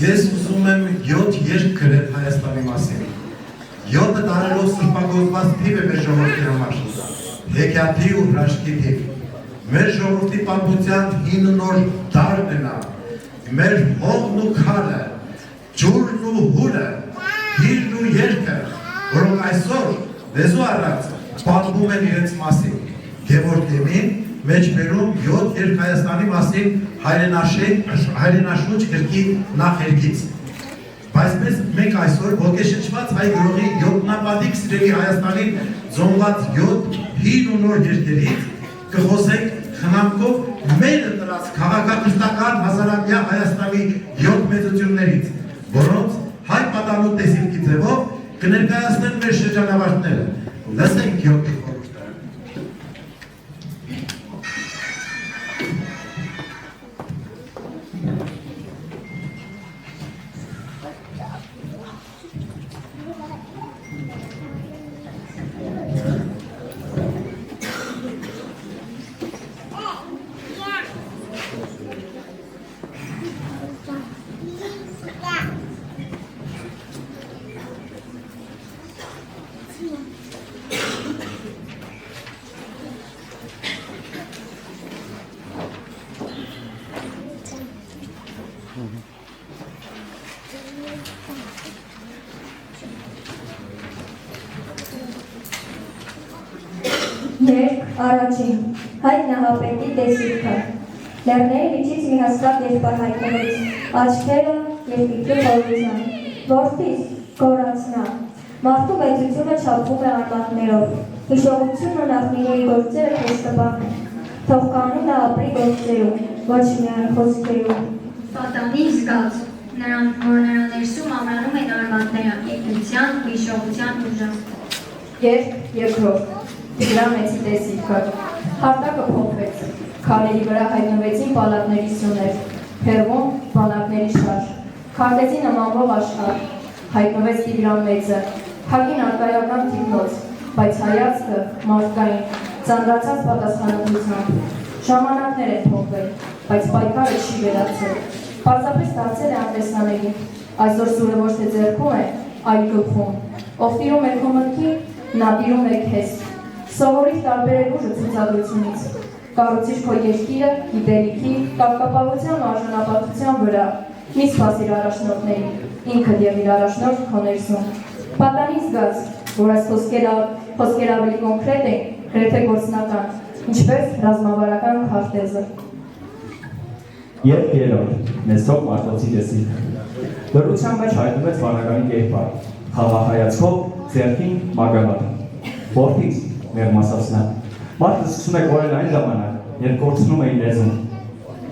Ես ուզում եմ 7 երգ գրել Հայաստանի մասին։ 7 տարերով սրբագործված թիվ է մեր ժողովրդի համար։ Հեքիաթի ու հրաշքի թիվ։ Մեր ժողովրդի պատմության հին ու նոր դարն է նա։ Մեր հողն ու քարը, ջուրն ու հուրը, հիրն ու երգը, որոնք այսօր լեզու առած պատմում են իրենց մասին։ Գևորգ մեջբերում 7 երգ Հայաստանի մասին հայրենաշունչ գրքի նախերգից։ Բայց մենք այսօր ոգեշնչված հայ գրողի յոթնապատիկ սիրելի Հայաստանին ձոնված 7 հին ու նոր երգերից կխոսենք խնամքով մեր ընտրած քաղաքակրթական հազարամյա Հայաստանի 7 մեծություններից, որոնց հայ պատանու տեսիլքի ձևով կներկայացնեն մեր շրջանավարտները։ Լսենք 7 Երկ առաջին, Հայկ Նահապետի տեսիլքը, լեռների միջից մի հաստատ երկար հայտնվեց, աչքերը երկիքի խորության, որդիս գորացնա, մարդու մեծությունը չափվում է արմատներով, հիշողությունը նախնիների գործերը քեզ կպահեն, թող կանունը ապրի գործերում, ոչ միայն խոսքերում։ Պատանի զգաց, նրան, որ նրան ներսում ամրանում են արմատները, ինքնության, հիշողության ուժը։ Երկ երկրորդ, Տիգրամեցի տեսիլքը, հարտակը փոխվեց, քարերի վրա հայտնվեցին պալատների սյուներ, հեռվում բանակների շարժ, քարտեզի նմանվող աշխարհ, հայտնվեց Տիգրամեցը, հագին արկայական թիկնոց, բայց հայացքը մարդկային, ծանրացած պատասխանատվությամբ, ժամանակներ են փոխվել, բայց պայքարը չի վերացել, պարզապես դարձել է անտեսանելի, այսօր սուրը ոչ թե ձեռքում է, այլ գլխում, ով տիրում է քո մտքին, նա տիրում է քեզ, սովորիր տարբերել ուժը ցուցադրությունից, կառուցիր քո երկիրը գիտելիքի, կապկապավության ու արժանապատվության վրա, մի սպասիր առաջնորդներին, ինքդ եղիր առաջնորդ քո ներսում։ Պատանի զգաց, որ այս խոսքեր ավելի կոնկրետ են, գրեթե գործնական, ինչպես ռազմավարական քարտեզը։ Երկ երրորդ, Նեսոկ Մարտոցի տեսիլքը։ Լռության մեջ հայտնվեց վանականի կերպար, խաղահայացքով ձեռքին մագաղատը։ Որդից մեղմասացնա։ Մարդը սկսում է կորել այն ժամանակ, երբ կորցնում է իր լեզուն։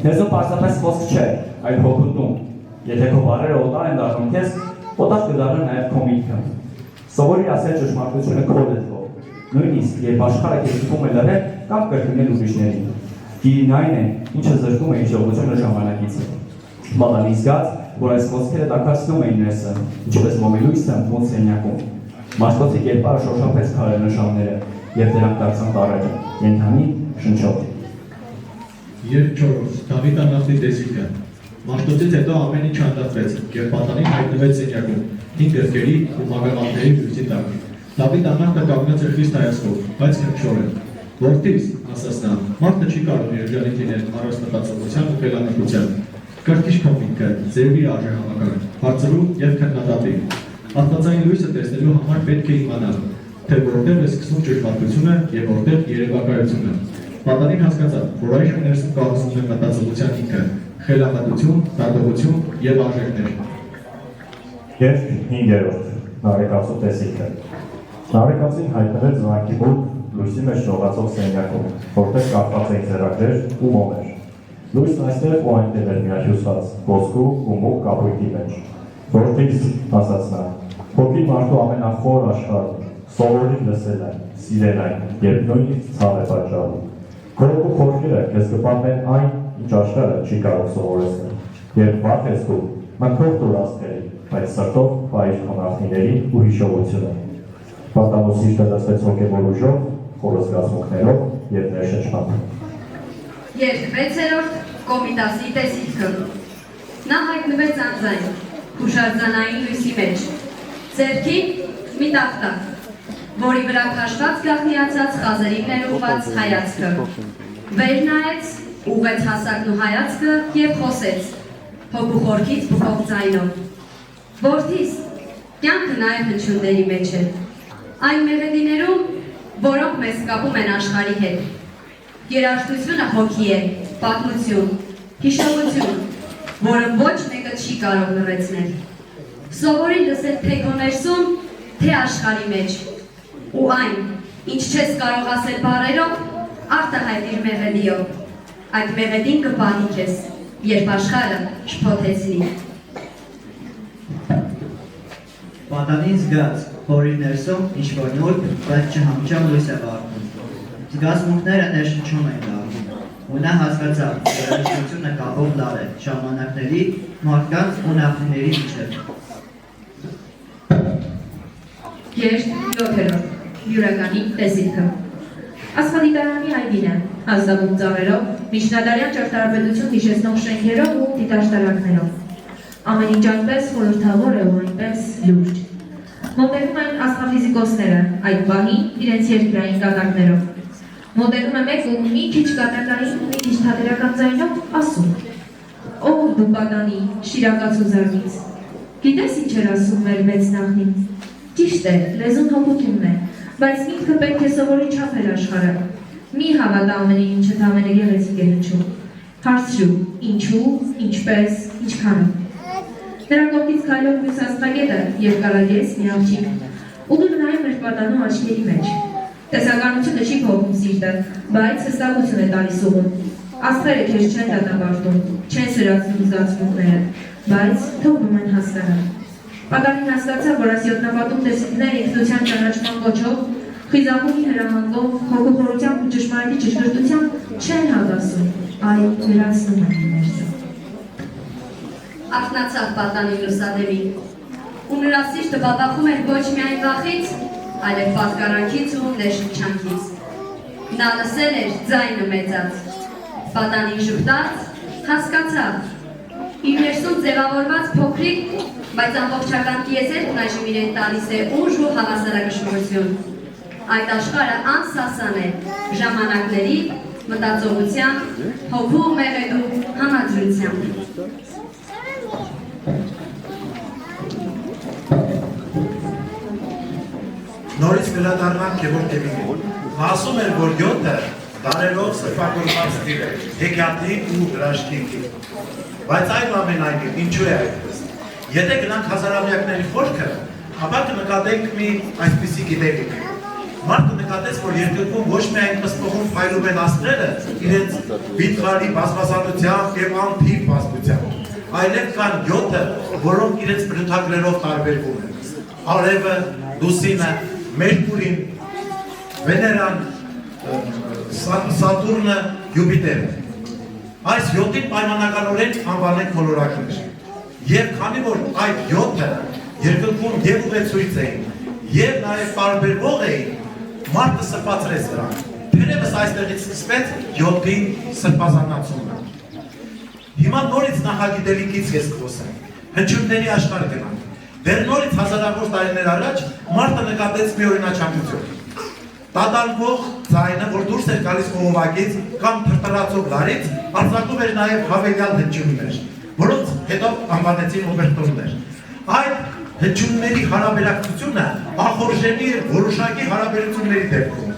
Լեզուն պարզապես խոսք չէ, այլ հոգուտում։ Եթե քո բառերը օտար են դառնում քեզ, օտար կդառնա նաև քո միտքը։ Սովորի ասել ճշմարտությունը քո լեզվով, նույնիսկ երբ աշխարհը քեզ թվում է լռել կամ կրկնել ուրիշներին։ Գիրն այն է, ինչը զրկում է հիշողությունը ժամանակից։ Պատանի զգաց, որ այս խոսքերը տաքացնում էին ներսը, ինչպես մոմելույսը մոտ սենյակում։ Մաշտոցի կերպարը շոշափեց քարե նշանները, և դրանք դարձան տառերը, ենթանի շնչով։ Երբ 4. Դավիթ անասի տեսիլքը։ Մաշտոցից հետո ամեն ինչ հանդարտվեց, և պատանին հայտնվեց սենյակում, 5 գրքերի ու մագաղանների լույսի տակ։ Դավիթ անասը կանգնած էր խիստ հայացքով, բայց քնքշոր էր։ Որդիս, ասաց նա, մարդը չի կարող երջանիկ լինել առանց մտածողության ու խելամտության։ Կրկիշ քո միտքը, ձևի արժե համակարգ, բարձրու և քննադատի։ Աստվածային լույսը տեսնելու համար պետք է իմանալ, թե որտեղ է սկսում ճշմարտությունը և որտեղ երևակայությունը։ Պատանին հասկացավ, որ այժմ ներսում կառուցվում է մտածողության ինքը, խելամտություն, դատողություն և արժեքներ։ Երբ 5. Նարեկացու տեսիլքը։ Նարեկացին հայտնվեց զնակի մոտ լույսի մեջ շողացող սենյակում, որտեղ կախված էին ձեռագրեր ու մոմեր։ Լույսն այստեղ ու այնտեղ էր միահյուսված, ոսկու ու մուգ կապույտի մեջ։ Որդիս, ասաց նա, փոքրիկ մարդու ամենախոր աշխարհում, սովորի լսել այն, սիրել այն, երբ նույնիսկ ցավ է պատճառում։ Քո խորքերը քեզ կպատմեն այն, ինչ աշխարհը չի կարող սովորեցնել։ Երբ վատ ես դու, մտքով տուր աստղերի, բայց սրտով պահիր քո նախնիների ու հիշողությունը։ Պատանու սիրտը լսվեց հոգևոր ուժով, խորը զգացմունքներով և ներշնչմամբ։ Երբ 6. Կոմիտասի տեսիլքը։ Նա հայտնվեց անձայն, հուշարձանային լույսի մեջ։ Ձեռքին մի տախտակ, որի վրա քաշված գաղտնիացած խազերի ներուված հայացքը։ Վեր նայեց, ուղղեց հասակն ու հայացքը և խոսեց, հոգու խորքից բխող ձայնով. Որդիս, կյանքը նաև հնչյունների մեջ է, այն մեղեդիներում, որոնք մեզ կապում են աշխարհի հետ։ Երաժշտությունը հոգի է, պատմություն, հիշողություն, որը ոչ մեկը չի կարող լրացնել։ Սովորի լսել թե քո ներսում, թե աշխարհի մեջ, ու այն, ինչ չես կարող ասել բառերով, արտահայտիր մեղեդիով։ Այդ մեղեդին կպահի քեզ, երբ աշխարհը շփոթեցնի։ Պատանին զգաց, որ իր ներսում ինչ-որ նուրբ, բայց չհամճան լույս է վառվում։ Զգացմունքները ներշնչում էին դառնում, ու նա հասկացավ, որ հիշողությունը կապող լար է ժամանակների, մարդկանց ու նախնիների միջև։ Երբ 7. Յուրականի տեսիլքը։ Աստղադիտարանի այգին է, ազդագում ծառերով, միջնադարյան ճարտարապետություն հիշեցնող շենքերով ու դիտաշտարակներով։ Ամեն ինչ այնպես խորհրդավոր է ու այնպես լուրջ։ Մոտենում են աստղաֆիզիկոսները, այդ բանին իրենց երկրային կատակներով։ Մոտենում է մեկ ու մի քիչ կատակային, մի քիչ թատերական ձայնով ասում. Ո՛վ դու պատանի, շիրակացու զարմից, գիտես ինչ էր ասում մեր մեծ նախնին։ Ճիշտ է, լեզուն հոգությունն է, բայց միտքը պետք է սովորի չափել աշխարհը։ Մի հավատա ամենի ինչը ամենը գեղեցիկ է հնչում։ Հարցրու, ինչու, ինչպես, ինչքանով։ Նրա կողքից քայլող մյուս աստղագետը երկարագես մի աղջիկ, ու դու նայում էր պատանու աչքերի մեջ։ Տեսականությունը չի փոխում սիրտը, բայց հստակություն է տալիս ուղուն։ Աստղերը քեզ չեն դատապարտում, չեն սրացնում զգացմունքները, բայց թողնում են հասկանալ։ Պատանին հասկացավ, որ այս յոթնապատում տեսիլքները ինքնության ճանաչման կոչով, խիզախումի հրահանգով, հոգուխորությամբ ու ճշմարիտի ճշգրտությամբ չեն հագասում, այլ վերացնում են ներսը։ Արթնացավ պատանի լուսադեմին, ու նրա սիրտը բաբախում էր ոչ միայն վախից, այլև պատկարանքից ու ներշնչանքից։ Նա լսել էր ձայնը մեծած, պատանին ժպտաց, հասկացավ, իր ներսում ձևավորված փոքրիկ, բայց ամբողջական տիեզերքն այժմ իրեն տալիս է ուժ ու հավասարակշռություն։ Այդ աշխարհը անսասան է ժամանակների, մտածողության, հոգու մեղեդու համադրությամբ։ Նորից վերադառնանք Քևոր Կևինին։ Նա ասում էր, որ 7 դարերով սրբագործված տիպ է, հեքիաթի ու հրաշքինքի։ Բայց այնուամենայնիվ, ինչու է այդպես։ Եթե գնանք հազարամյակների խորքը, ապա կնկատենք մի այսպիսի գիտելիք։ Մարդը նկատեց, որ երկրքում ոչ միայն պսպղում փայլում են աստղերը իրենց վիթխարի բազմազանությամբ և անթիվ բազմությամբ, այլև կան 7-ը, որոնք իրենց բնութագրերով տարբերվում են։ Արևը, Լուսինը, Մերկուրին, Վեներան, Սատուրնը, Յուպիտերը։ Այս 7-ին պայմանականորեն անվանենք մոլորակներ։ Եվ քանի որ այդ 7-ը երկնքում եւ ուղեցույց էին, եւ նաեւ տարբերվող էին, մարդը սրբացրեց դրանք։ Թերևս այստեղից սկսվեց 7-ի սրբազանացումը։ Հիմա նորից նախագիտելիքից ես կխոսեմ։ Հնչյունների աշխարհ գնանք։ Դեռ նորից հազարավոր տարիներ առաջ մարդը նկատեց մի օրինաչափություն։ Տատանվող ձայնը, որ դուրս էր գալիս խողովակից կամ թրթռացող լարից, արձակում էր նաև հավելյալ հնչյուններ, որոնց հետո անվանեցին օբերտոններ։ Այդ հնչյունների հարաբերակցությունը ախորժելի էր որոշակի հարաբերությունների դեպքում։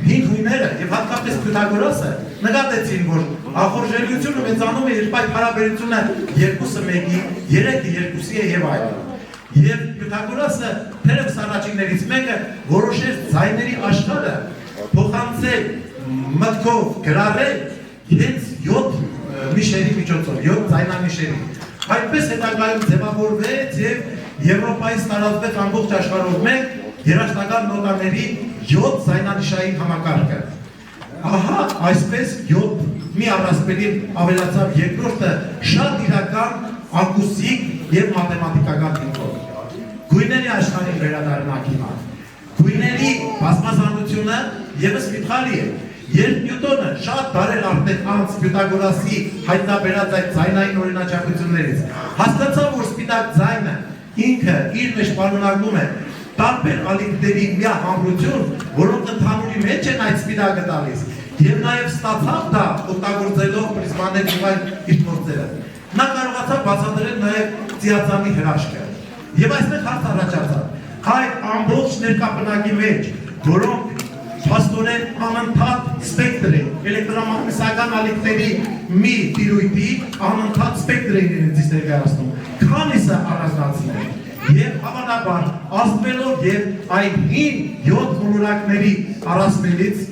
Հին հույները եւ հատկապես Պյութագորասը նկատեցին, որ ախորժելիությունը մեծանում է, երբ այդ հարաբերությունը 2-ը 1-ի, 3-ը 2-ի է եւ այլն։ Եվ Պյութագորասը թերևս առաջիններից մեկը որոշեց ձայների աշխարհը փոխանցել մտքով գրառել իրենց 7 միշերի միջոցով, 7 ձայնամիշերի։ Այդպես հետագայում ձևավորվեց եւ Եվրոպայից տարածվեց ամբողջ աշխարհով մեկ երաժշտական նոտաների 7 ձայնանիշային համակարգը։ Ահա այսպես 7 մի առասպելին ավելացավ երկրորդը շատ իրական ակուստիկ եւ մաթեմատիկական հիմքով։ Գույների աշխարհին վերադառնանք հիմա։ Գույների բազմազանությունը եւս միտխալի է։ Երբ Նյուտոնը շատ դարեր անց Պյութագորասի հայտնաբերած այդ ձայնային օրինաչափություններից հասկացավ, որ սպիտակ ձայնը ինքը իր մեջ պարունակում է տարբեր ալիքների միահամրություն, որոնք ընդհանուրի մեջ են այդ սպիտակը տալիս, եւ նաեւ ստացավ դա օգտագործելով պրիզմաներ եւ այլ իր գործերը։ Նա կարողացավ բացատրել նաեւ ծիածանի հրաշքը։ Եվ այստեղ հարց առաջացավ։ Այդ ամբողջ ներկապնակի մեջ, որոնք փաստորեն անընդհատ սպեկտր են, էլեկտրամագնիսական ալիքների մի տիրույթի անընդհատ սպեկտր են իրենցից ներկայացնում, քանիսը առանձնացնել եւ հավանաբար ազդվելով եւ այն 7 մոլորակների առասպելից,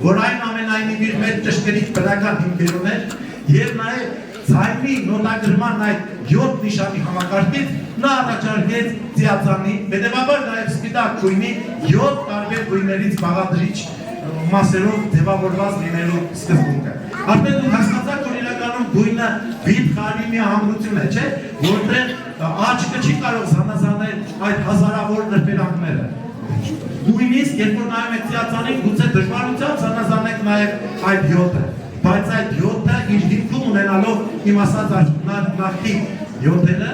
որ այն ամենայնիվ իր մեջ ճշգրիտ բնական հիմքեր ուներ եւ նաեւ ձայնի նոտագրման այդ 7 նիշանի համակարգից նա առաջարկեց ծիածանի, հետևաբար նաև սպիտակ գույնի 7 տարբեր գույներից բաղադրիչ մասերով ձևավորված լինելու սկզբունքը։ Արդեն դուք հասկացաք, որ իրականում գույնը վիթխարի մի ամրություն է, չէ՞, որտեղ աչքը չի կարող զանազանել այդ հազարավոր նրբերանգները։ Նույնիսկ երբ որ նայում եք ծիածանին, գուցե դժվարությամբ զանազանեք նաև այդ 7-ը, բայց այդ 7-ը իր հիմքում ունենալով իմ ասած նախքի 7-երը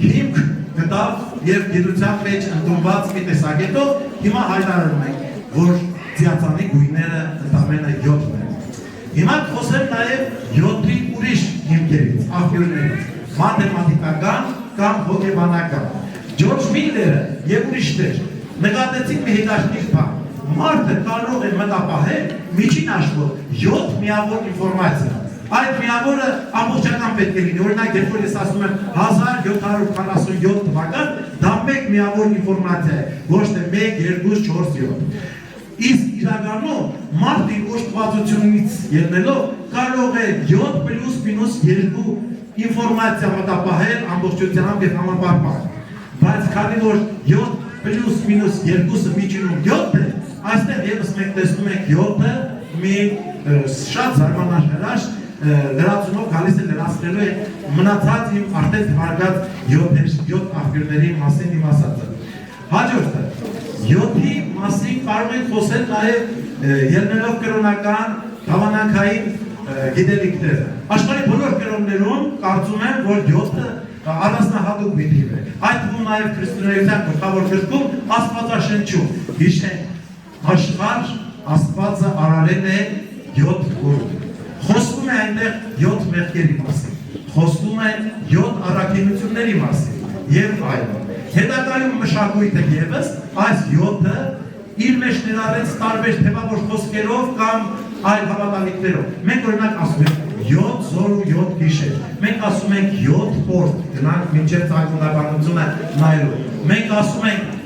հիմք գտավ եւ գիտության մեջ ընդունված մի տեսակետով հիմա հայտարարում ենք, որ ծիածանի գույները ընդամենը 7-ն են։ Հիմա խոսեմ նաեւ 7-ի ուրիշ հիմքերից, աղբյուրներից, մաթեմատիկական կամ հոգեբանական։ Ջորջ Միլլերը եւ ուրիշներ նկատեցին մի հետաքրքիր բան։ Մարդը կարող է մտապահել միջին աշխով 7 միավոր ինֆորմացիա։ Այդ միավորը ամբողջական պետք է լինի։ Օրինակ, երբ որ ես ասում եմ 1747 թվական, դա մեկ միավոր ինֆորմացիա է, ոչ թե 1, 2, 4, 7։ Իսկ իրականում մարդը իր ուշքվածությունից ելնելով կարող է 7 պլյուս մինուս 2 ինֆորմացիա մտապահել ամբողջությամբ եւ համապարփակ։ Բայց քանի որ 7 պլյուս մինուս 2-ը միջինում 7 է, այստեղ եւս մենք տեսնում ենք 7-ը մի շատ զարմանահրաշ լրացումով գալիս է լրացնելու է մնացած իմ արդեն թվարկած 7 աղբյուրների մասին իմ ասածը։ Հաջորդը 7-ի մասին կարող ենք խոսել նաև ելնելով կրոնական հավանանքային գիտելիքները։ Աշխարհի բոլոր կրոններում կարծում եմ, որ 7-ը առանձնահատուկ մի թիվ է։ Այդ թվում նաև քրիստոնեության գլխավոր գրքում Աստվածաշնչում հիշենք աշխարհ Աստվածը արարել է 7 օր։ Խոսվում է այնտեղ 7 մեղքերի մասին, խոսվում է 7 առաքինությունների մասին եւ այլն։ Հետագայում մշակույթը եւս այս 7-ը իր մեջ ներառեց տարբեր թեւավոր խոսքերով կամ այլ հավատալիքներով։ Մենք օրինակ ասում ենք 7 զոր ու 7 գիշեր։ Մենք ասում ենք 7 պորտ գնանք մինչև ցանկությունաբանությունը նայելու։ Մենք ասում ենք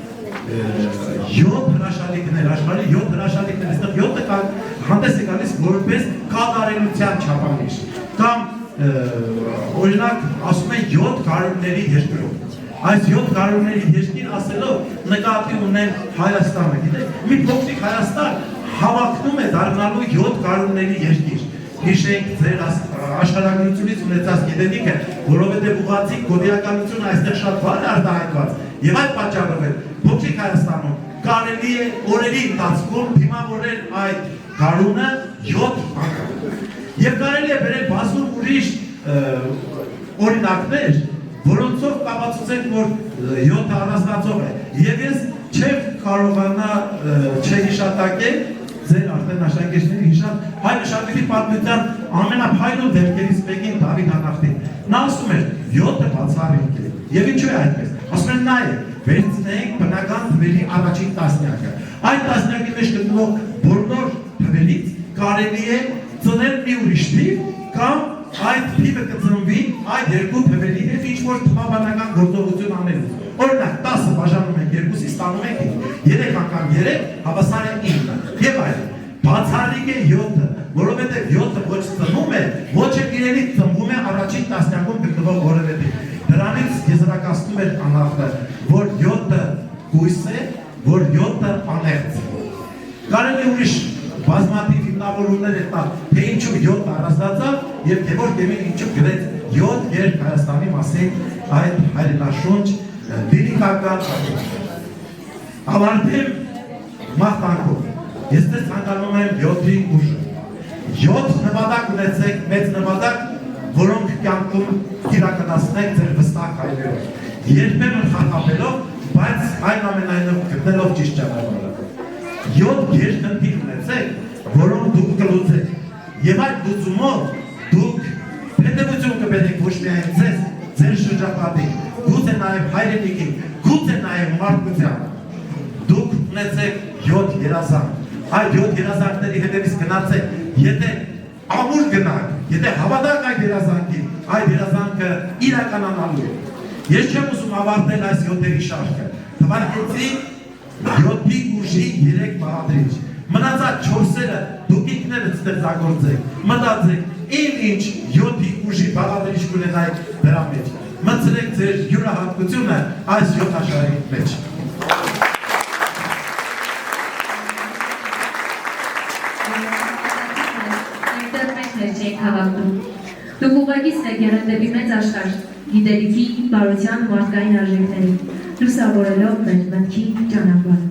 7 հրաշալիքներ, աշխարհի 7 հրաշալիքներ, այստեղ 7-ը հանդես է գալիս որպես կատարելության չափանիշ։ Կամ օրինակ ասում են 7 գարունների երկրով։ Այս 7 գարունների երկիր ասելով նկատի ունեն Հայաստանը, գիտեք, մի փոքրիկ Հայաստան հավակնում է դառնալու 7 գարունների երկիր։ Հիշենք ձեր աշխարհագրությունից ունեցած գիտելիքը, որովհետև ուղղակի գոդիականությունը այստեղ շատ բան է արտահայտված, եւ այդ պատճառով է փոքրիկ Հայաստանում կարելի է օրերի ընթացքում դիմավորել այդ գարունը 7 անգամ։ Եվ կարելի է վերել բազում ուրիշ օրինակներ, որոնցով կապացուցենք, որ 7-ը առանձնացող է։ Եվ ես չեմ կարողանա չհիշատակել ձեր արդեն աշակերտների հիշած հայ մշակույթի պատմության ամենափայլուն դեպքերից մեկին Դավիթ Անախտին։ Նա ասում էր 7-ը բացառիկ է։ Եվ ինչու է այդպես։ Ասում են նայեք, վերցնենք բնական թվերի առաջին տասնյակը։ Այդ տասնյակի մեջ գտնվող բոլոր թվերից կարելի է ծնել մի ուրիշ թիվ կամ այդ թիվը կծնվի այդ երկու թվերի հետ ինչ-որ թվաբանական գործողություն անելու։ Օրինակ 10-ը բաժանում ենք 2-ից ստանում ենք 3 անգամ 3 հավասար է 9 եւ այլն։ Բացառիկ է 7-ը, որովհետեւ 7-ը ոչ ծնում է, ոչ էլ իրենից ծնվում է առաջին տասնյակում գտնվող որևէ թիվ։ Դրանից եզրակացնում էր Անախտը, որ 7-ը գույս է, որ 7-ը անեղծ է։ Կարելի է ուրիշ բազմաթիվ հիմնավորումներ է տալ, թե ինչու 7 առանձնացավ եւ թե որ դեմին ինչու գրեց 7 երկ Հայաստանի մասին այդ հայրենաշունչ լիրիկական ավարտեմ մաղթանքով։ Ես դες ցանկանում եմ 7-ի ուժը։ 7 նպատակ ունեցեք, մեծ նպատակ, որոնք կյանքում իրականացնեք ձեր վստահ հայրերով։ Երբեմն խախապելով, բայց այնուամենայնիվ գտնելով ճիշտ ճանապարհը։ 7 երկնքիր ունեցեք, որոնք դուք կլուծեք։ Եվ այդ լուծումով դուք հետևություն կբերեք ոչ միայն ձեզ, ձեր շրջապատին, գուցե նաև հայրենիքին, գուցե նաև մարդկության։ Դուք ունեցեք 7 երազանք։ Այդ 7 երազանքների հետևից գնացեք, եթե ամուր գնաք, եթե հավատաք այդ երազանքին, այդ երազանքը իրականանալու է։ Ես չեմ ուզում ավարտել այս 7-երի շարքը։ Թվարկեցի 7-ի ուժի 3 բաղադրիչ։ Մնացած 4-երը դուք ինքներդ ստեղծագործեք, մտածեք, ինչ 7-ի ուժի բաղադրիչ կունենայք դրա մեջ։ Մտցրեք ձեր յուրահատկությունը այս 7 աշխարհի մեջ։ Այնտեղ մենք չենք հավատում։ Դուք ուղղակի եք եղել դեպի մեծ աշխարհ, գիտելիքի, բարության, մարդկային արժեքների, լուսավորելով մեր մտքի ճանապարհը։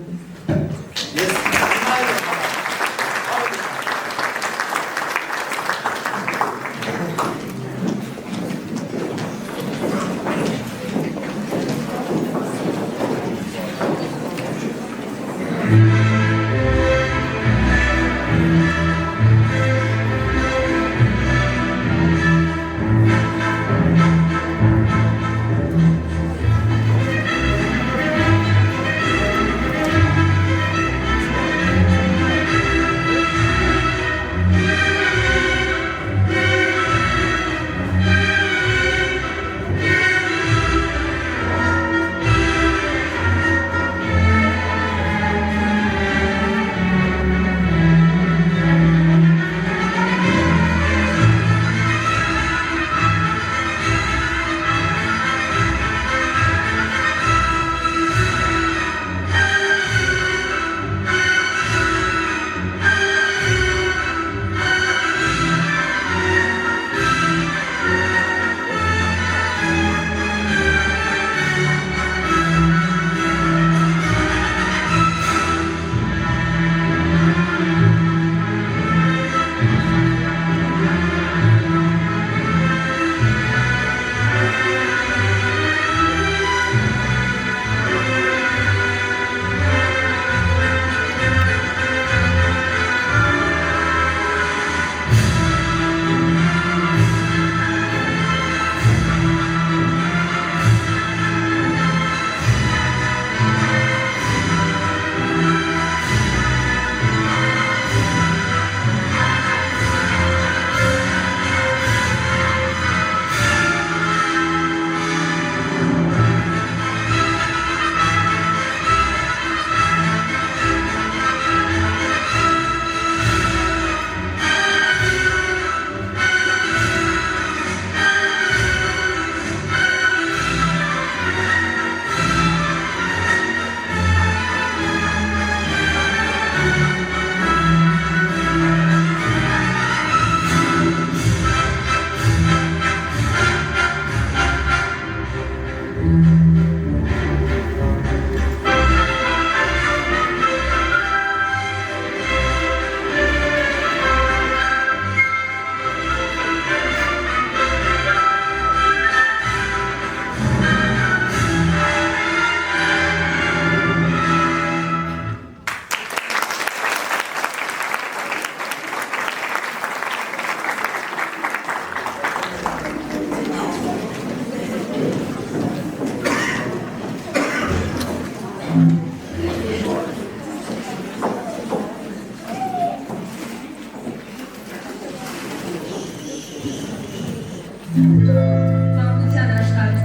Մանկության աշխարհ,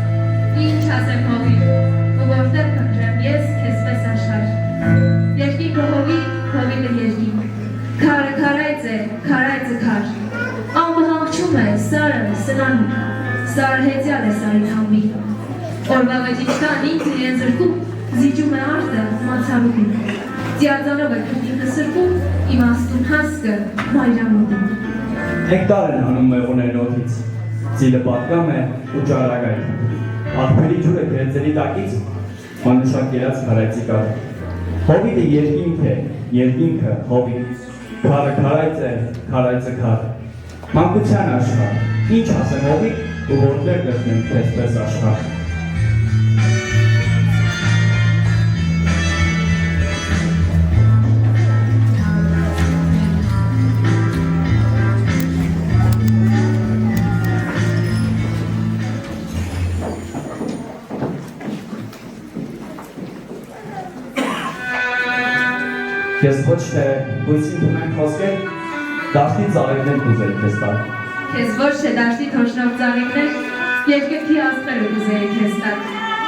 ինչ ասեմ հողի, ու որտեղ փնտրեմ ես քեզ պես աշխարհ։ Երկինքը հողի, հողինը երկինք, քարը քարայծը քար։ Ամը հանգչում է, սարը սնանում, սարը հեծյալ է սարի թամբի։ Օրվա վեճիչքան ինքն իրեն զրկում, զիջում է արտը մացարուկին։ Ձիածանով է քրտինքը սրկում, իմաստուն հասկը մայրամուտին։ Հեկտար են հանում մեղուներ նոթից, ծիլը պատկամ է ու ճարագայթ։ Աղբերի ջուրը գրեծերի տակից, մանուշակ երած քարայծի կար։ Հովիտը երկինքը հովիտ, քարը քարայծ է, քարայծը քար։ Մանկության աշխարհ, ինչ ասեմ հովիտ ու որտեղ գտնեմ քեզպես աշխարհ։ Ես ոչ թե բույսին թունեն խոսքեր, դաշտի ծաղիկներ կուզեի քեզ տալ։ Քեզ ոչ թե դաշտի թոշնով ծաղիկներ, երկնքի աստղերը կուզեի քեզ տալ։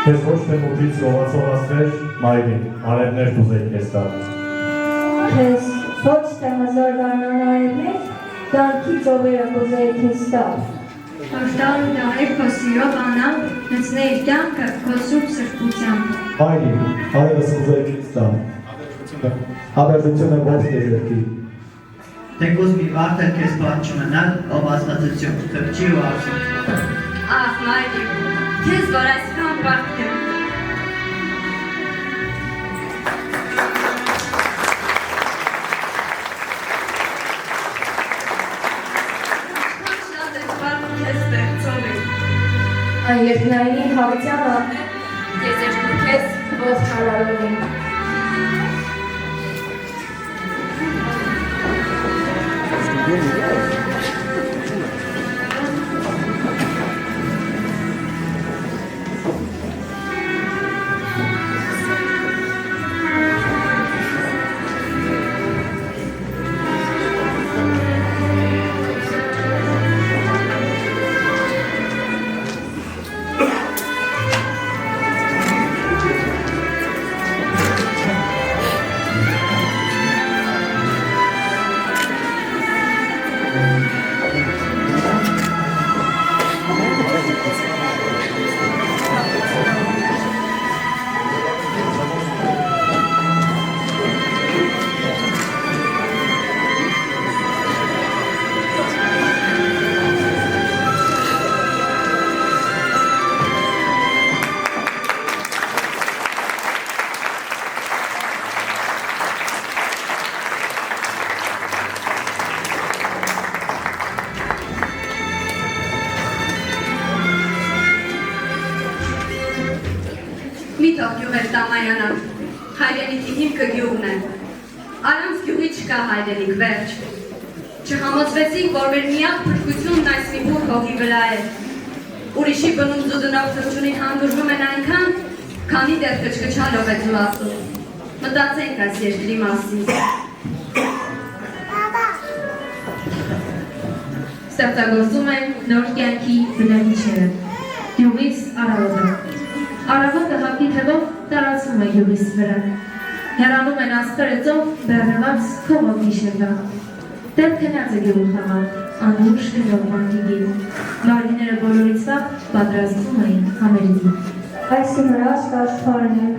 Քեզ ոչ թե մուտից լողացող աստղեր, մայրին, արևներ կուզեի քեզ տալ։ Քեզ ոչ թե հազար գարնան արևներ, դարքի ծովերը կուզեի քեզ տալ։ Հաշտալ ու դարեր քո սիրով անալ, լցնեիր կյանքը քո սուրբ սրբությամբ։ Մայրին, արևս կուզեի քեզ տալ։ Հավերժությունը ոչ դերերքի։ Թեկուզ մի վարդ է քեզ բան չմնալ, ով աստվածություն, թրջի ու արցուն։ Ահ, մայրիկ, քեզ որ այսքան բարդ եմ։ Շատ եմ բարդ քեզ ստեղծողի։ Այն երկնայինի հավիտյանը, ես երկու քեզ ողջ հարարովին։ Մի թող գյուղեր տամայանան, հայրենիքի հիմքը գյուղն է, առանց գյուղի չկա հայրենիք վերջ, չհամոզվեցինք, որ մեր միակ փրկությունն այս մի բուր հողի վրա է, ուրիշի բնում զուդնով թրջունին հանդուրվում են այնքան, քանի դեռ կչկչալով է ձուլասում, մտածենք այս երկրի մասին։ Ստեղծագործում են նոր կյանքի բնագիչերը, գյուղից առավոտը։ Առավոտը հապի թևով տարածվում է գյուղիս վրա։ Հեռանում են աստղերը ծով բեռնված քովով գիշերվա։ Դեռ քնած է գյուղի խաղալ, անուշ գնով մանկիգին։ Վարդիները բոլորից վաղ պատրաստվում էին համերիդին։ Այս հրաշք աշխարհն է,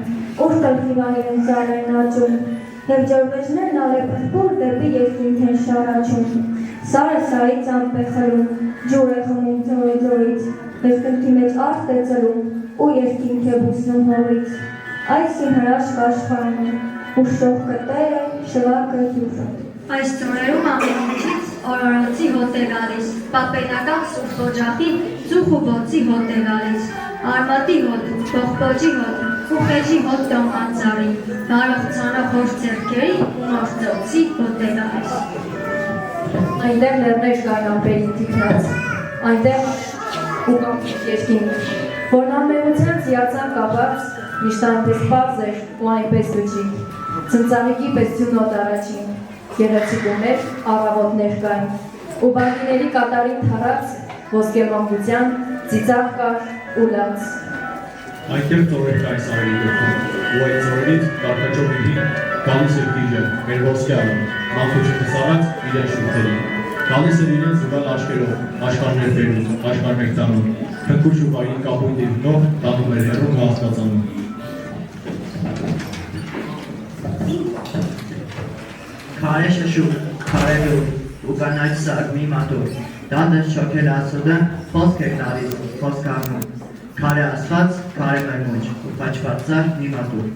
ուր տղիվային են ծառերն աճում, և ջրվեժներն ալեպրպուր դեպի երկինք են շարաչում։ Սարը սարից ամպ է խլում, ջուր է խմում ձորից, երկնքի մեջ արդ է ծլում, ու երկինք է բուսնում հողից։ Այս իմ հրաշք աշխարհն է, ու շողկը տերը, շվակը հյուղը։ Այս ծորերում ամեն ինչից օրորոցի հոտ է գալիս, պապենական սուրբ օջախի ծուխ ու բոցի հոտ է գալիս, արմատի հոտ, բողբոջի հոտ, ու խեժի հոտ տոհանձարի, բարող ցանող հոր ձեռքերի ու նոր ծոցի հոտ է գալիս։ Այնտեղ լեռներ կան ամպերին թիքնած, այնտեղ ու կանքիք երկինք, որն ամենության ծիածան կապած, միշտ այնպես պարզ էր ու այնպես լուջիկ, ծնծանիկի պես ձյունոտ առաջին, գեղեցիկ ուներ, առավոտներ կային, ու բարգիների կատարին թարած, ոսկեմամության, ծիծաղ կար ու լաց։ Այդտեղ ծորեր կային սարերի գլխում, ու այդ ծորերից կարկաճով իհին գալիս էր դիժը, մեր ոսկյալը, մանկուչը սարած իրեն շուրթերին։ Գալիս էր իրեն զուգալ աչկերով, աշխարհներ բերում, աշխարհներ տանում, քնքուշ ու վայրի կապույտ դիրնով տանում էր հեռում ու հասկացանում։ Քարե շշուկ, քարե լուր, ու կանաչ սագմի մատուր, դանդը շոքել ասուդը, խոսք էր տալիս, խոսք առնում, քարե ասված, քարե մերմուջ, ու պաչված ծար մի մատուր։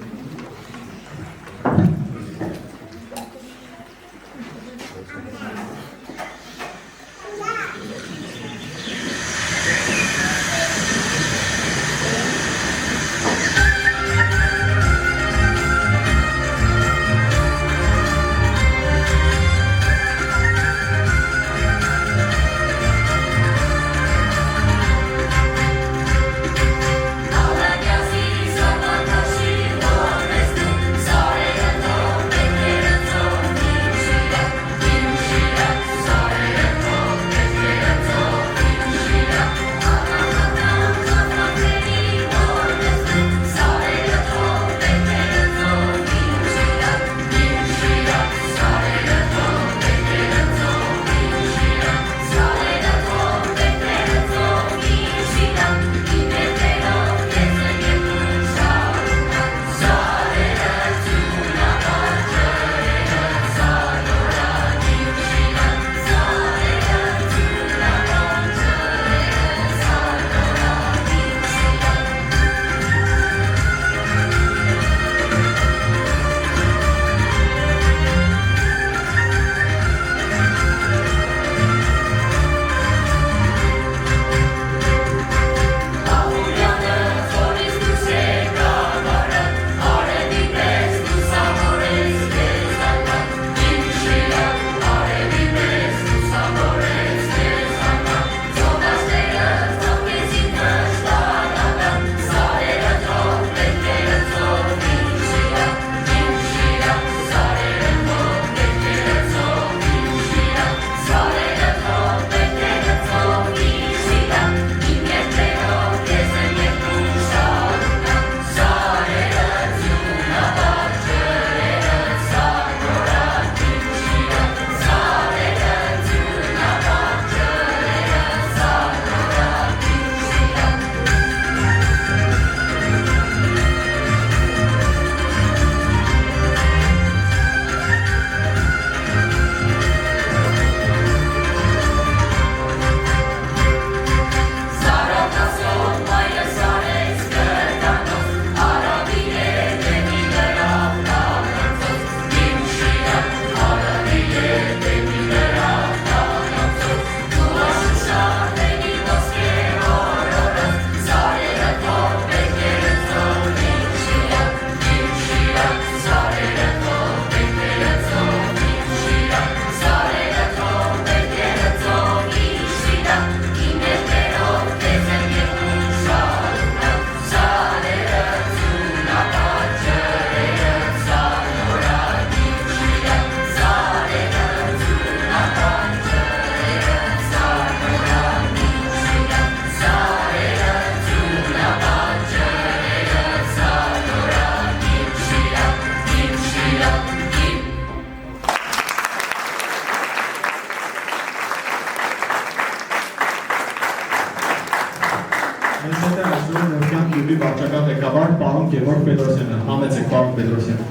վարչական ղեկավար պարոն Գևորգ Պետրոսյանը, համեցեք պարոն Պետրոսյան։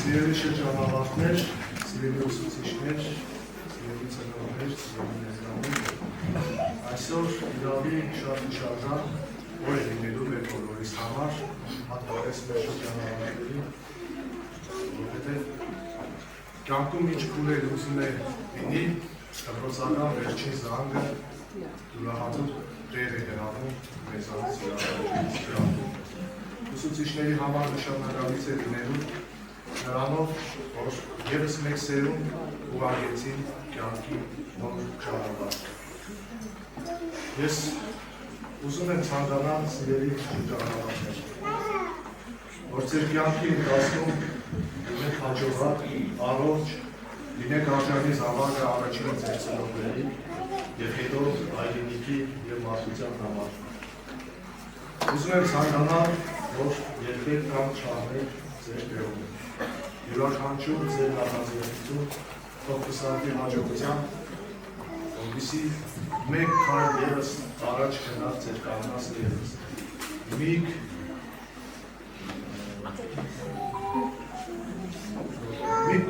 Սիրելի շրջանավարտներ, սիրելի ուսուցիչներ, սիրելի ծնողներ, սիրելի ներկայացուցիչներ, այսօր իրավի շատ հիշարժան օր է լինելու մեր բոլորիս համար, հատկապես մեր շրջանավարտների, որովհետև կյանքում ինչ քուլեր ուզում է լինի, դպրոցական վերջին զանգը յուրահատուկ տեղ է գրավում մեզանից իրավիճակից գրավում։ Ուսուցիչների համար նշանակալից է լինելու նրանով, որ ևս մեկ սերունդ ուղղակեցին կյանքի նոր ճանապարհ։ Ես ուզում եմ ցանկանալ սիրելի ճանապարհներ։ որ ձեր կյանքի ընթացքում լինեք հաջողակ, առողջ, լինեք արժանի զավակը առաջինը ձեր ծնողների և հետո հայրենիքի և մարդկության համար։ Ուզում եմ ցանկանալ, որ երբեք կամ չառնեք ձեր տեղում։ Յուրաքանչյուր ձեր նախաձեռնություն թող կսարքի հաջողության, որպեսզի մեկ քայլ ևս առաջ գնաք ձեր կանգնած տեղից։ Մի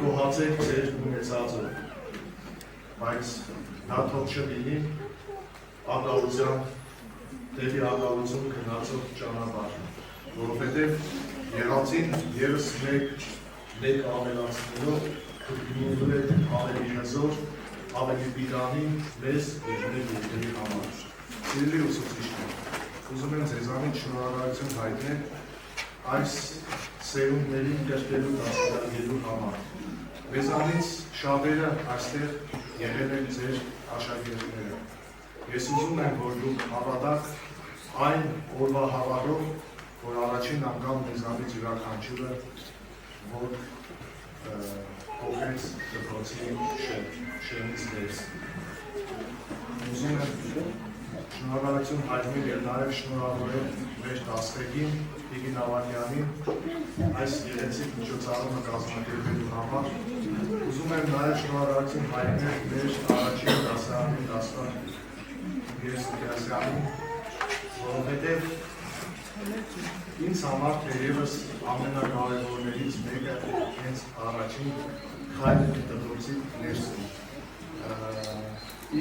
գոհացեք ձեր ունեցածով, բայց նա թող չլինի ակալության, դեպի ակալություն գնացող ճանապարհ, որովհետև եղածին ևս մեկ ավելացնելով կգնելու է ավելի հզոր, ավելի պիտանի մեզ և մեր երկրի համար։ Սիրելի ուսուցիչներ, ուզում եմ ձեզանից շնորհակալություն հայտնել այս սերունդներին կրկելու դաստիարակելու համար։ Մեզանից շատերը այստեղ եղել են ձեր աշակերտները։ Ես ուզում եմ, որ դուք հավատաք այն օրվա հավատով, որ առաջին անգամ մեզանից յուրաքանչյուրը որ փոխեց դպրոցի շեմից ներս։ Ուզում եմ շնորհակալություն հայտնել և նաև շնորհավորել մեր դասղեկին Տիկին Ավագյանին այս գեղեցիկ միջոցառումը կազմակերպելու համար։ Ուզում եմ նաև շնորհակալություն հայտնել մեր առաջին դասարանի դասվար Գերսիկյասյանին, որովհետև ինձ համար թերևս ամենակարևորներից մեկը հենց առաջին քայլը դպրոցի ներսում։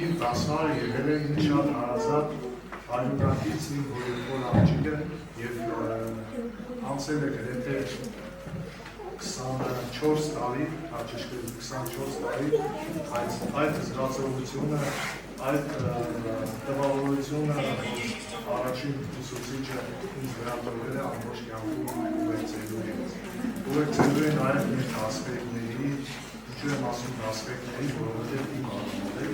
Իմ դասվարը եղել է ինձ շատ հարազատ արյունակից իմ հորեղբոր աղջիկը և անցել է գրեթե 24 տարի, հաճիշտ 24 տարի, այդ զգացողությունը, այդ տպավորությունը առաջին ուսուցիչը ինձ գրանցվել է ամբողջ կյանքում ուղեկցելու հետ։ Ուղեկցելու է նաև մեր դասղեկների, ինչու եմ ասում դասղեկների, որովհետև իմ անուններ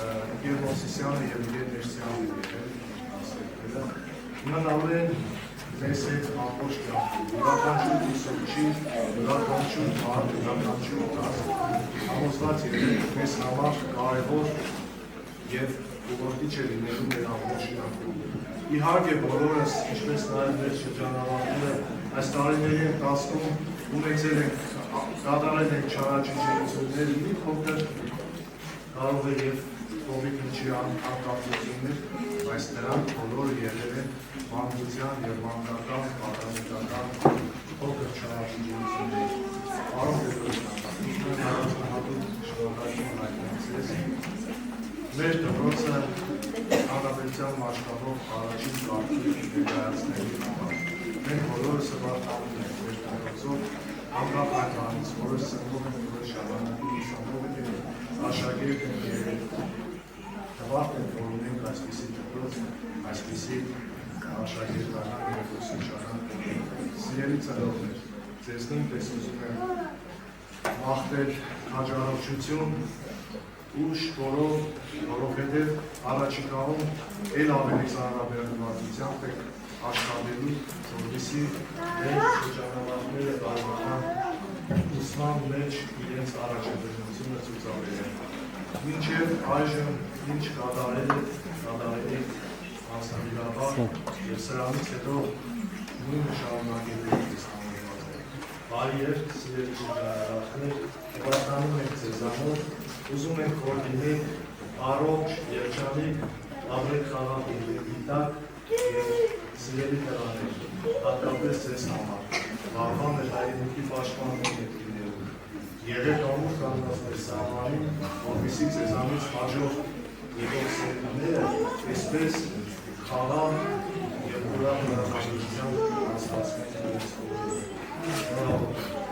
Իգեր Մոսիսյանը և Իգեր Ներսյանը եղել դասղեկները։ Իմանալու են մեզ հետ ամբողջ կյանքում, յուրաքանչյուր ուսուցիչ, յուրաքանչյուր մարդ, յուրաքանչյուր դասք համոզված եղել մեզ համար կարևոր և ուղղորդիչ է լինելու մեր ամբողջ կյանքում։ Իհարկե բոլորս, ինչպես նաև մեր շրջանավարտները, այս տարիների ընթացքում ունեցել ենք, կատարել ենք չարաճճիռություններ, մի փոքր կարող է և կողմի անկապություններ, բայց դրանք բոլորը եղել են մանկության և մանկական, պատանեկական փոքր չարաճճիռություններ։ Պարոն Պետրոսյան, առանձնահատուկ շնորհակալություն հայտնել ձեզ։ Մեր դպրոցը հանրապետության մասշտաբով առաջին կարգի ներկայացնելու համար։ Մենք բոլորս հպարտանում ենք մեր դպրոցով, անկախ այն բանից, որը սնվում են որոշ ժամանակի ուսանող են, աշակերտ են եղել։ Հպարտ ենք, որ ունենք այսպիսի դպրոց, այսպիսի աշակերտական և ուսուցչական։ Սիրելի ծնողներ, ձեզ նույնպես ուզում եմ մաղթել հաջողություն, ուշ բոլոր, որովհետև առաջիկայում էլ ավելի ծանրաբեռնվածությամբ եք աշխատելու, որպեսզի մեր շրջանավարտները կարողանան ուսման մեջ իրենց առաջադիմությունը ցուցաբերել։ Մինչև այժմ ինչ կատարել եք անձնավիրաբար և սրանից հետո նույնը շարունակելու եք համոզված եք։ Բարի երբ, սիրելի շրջանավարտներ, հպարտանում ենք ձեզանով, ուզում ենք որ լինենք առողջ, երջանիկ, ապրեք խաղաղ երկրի տակ և սիրելի տղաներ, հատկապես ձեզ համար, վաղվա մեր հայրենիքի պաշտպաններ եք լինելու։ Եղեք ամուր կանգնած մեր սահմանին, որպեսզի ձեզանից հաջող եղող սերունդները այսպես խաղաղ և ուրախ հրաշալիությամբ անցկացնեն իրենց կողմից։ Շնորհակալություն։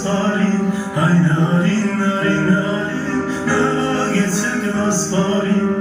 ասպարին, հայնարին, նարին, նարին, նվագեցեք ասպարին։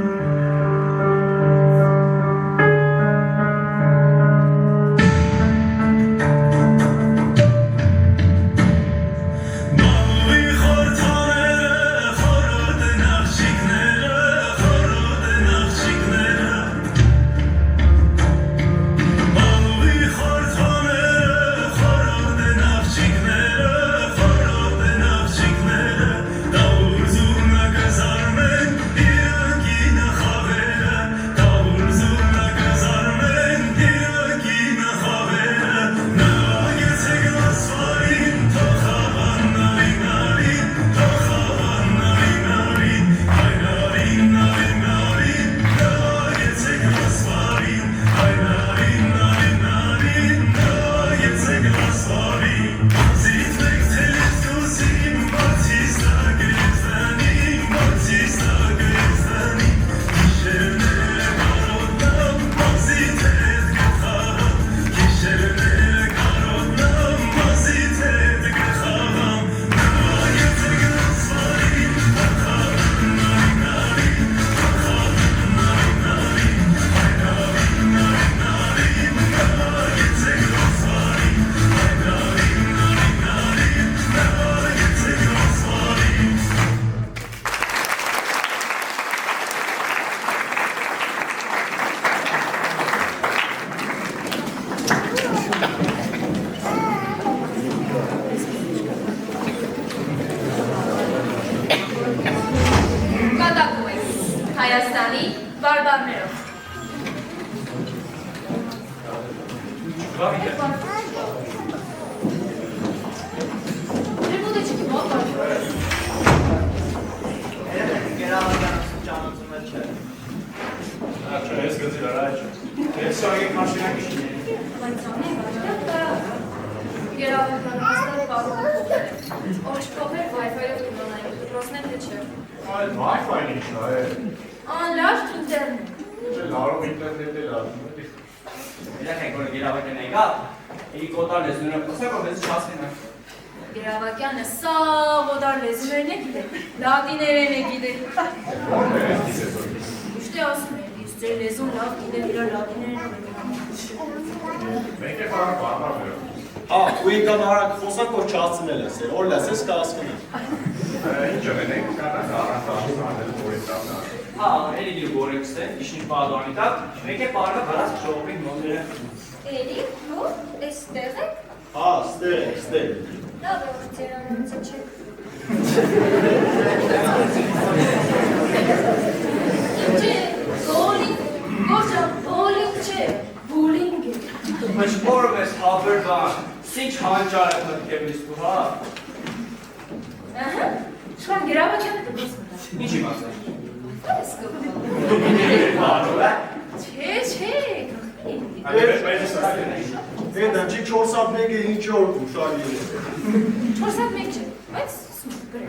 Հայաստանի բարբառներով։ Անլարտ ինտերնետ։ Լարով ինտերնետ է լարում։ Իրենք որ գերավակյան եկա, ի կոտար լեզուները խոսակ որ մեզ չասնին։ Գերավակյանը սաղ օդար լեզուներն է գիտել, լատիներեն է գիտել։ Ուշտի ասում է, իսկ ձեր լեզուն լավ գիտել իրար լատիներեն է գիտել։ Մենք է խարան բարբարները։ Հա, ու ինքան արակ խոսակ որ չասցնել ես, որ լեսես կասկնի։ Ինչ ունենք, կարան առանց որից Հա, էլի դու գորեքս է, իշնի պարդանի տակ, մեկ է պարդը վարած ժողովի նոները։ Էլի, դու էստեղ եք։ Հա, ստեղ։ Լավ է, որ ծերանոցը չեք։ Չէ, բոլինգ չէ, բոլինգ է։ Մշկորով ես հաբրվան, սինչ հանճար է մտքևից դու, հա։ Շքան գերավակյանը դպրոց մտա։ Ինչի մասը։ Ես կպա։ Դու գիտի բարով է։ Չէ, Այդ դանջի 4-1-ը ինչ օր ուշալի է։ 4-1 չէ, բայց սուպեր։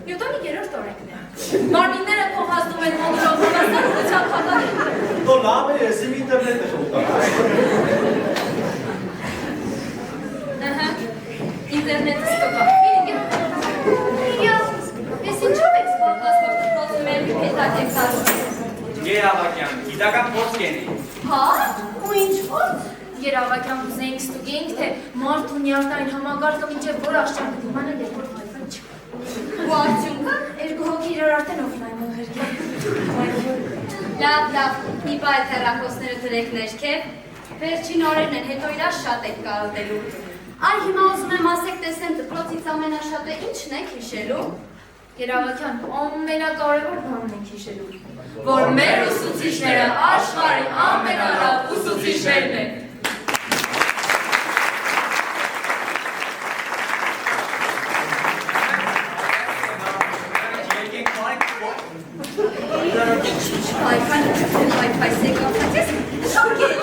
Նյուտոնի երրորդ օրենքն է։ Մարմինները փոխազդում են մոդուլով հավասար ուղղությամբ հատակի։ Դու լավ է, ես իմ ինտերնետը խոհտակ։ Ահա, ինտերնետը սկպա։ Ես ինչով եք սպատված, որ դպրոցում էլ հետակ եք սարում։ Գերավակյան, գիտական փորձ կենի։ Հա, ու ինչ փորձ։ Գերավակյան ուզենք ստուգենք, թե մարդու նյարդային համագարկը մինչև որ աշճարը դիմանել է, որ վայվան չկա։ Ու արդյունքը երկու հոգի իրար արդեն օֆլայն ուղերգել։ Լավ, նիպա այդ հեռախոսները դրեք ներքև, վերջին օրերն են, հետո իրար շատ եք կարոտելու։ Այ հիմա ուզում եմ ասեք տեսնեմ դպրոցից ամենաշատը ինչն եք հիշելու։ Գերավակյան, ամենակարևոր բանն ենք հիշելու, որ մեր ուսուցիչները աշխարհի ամենալավ ուսուցիչներն են։ Wi-Fi սեկավացես, շոկ է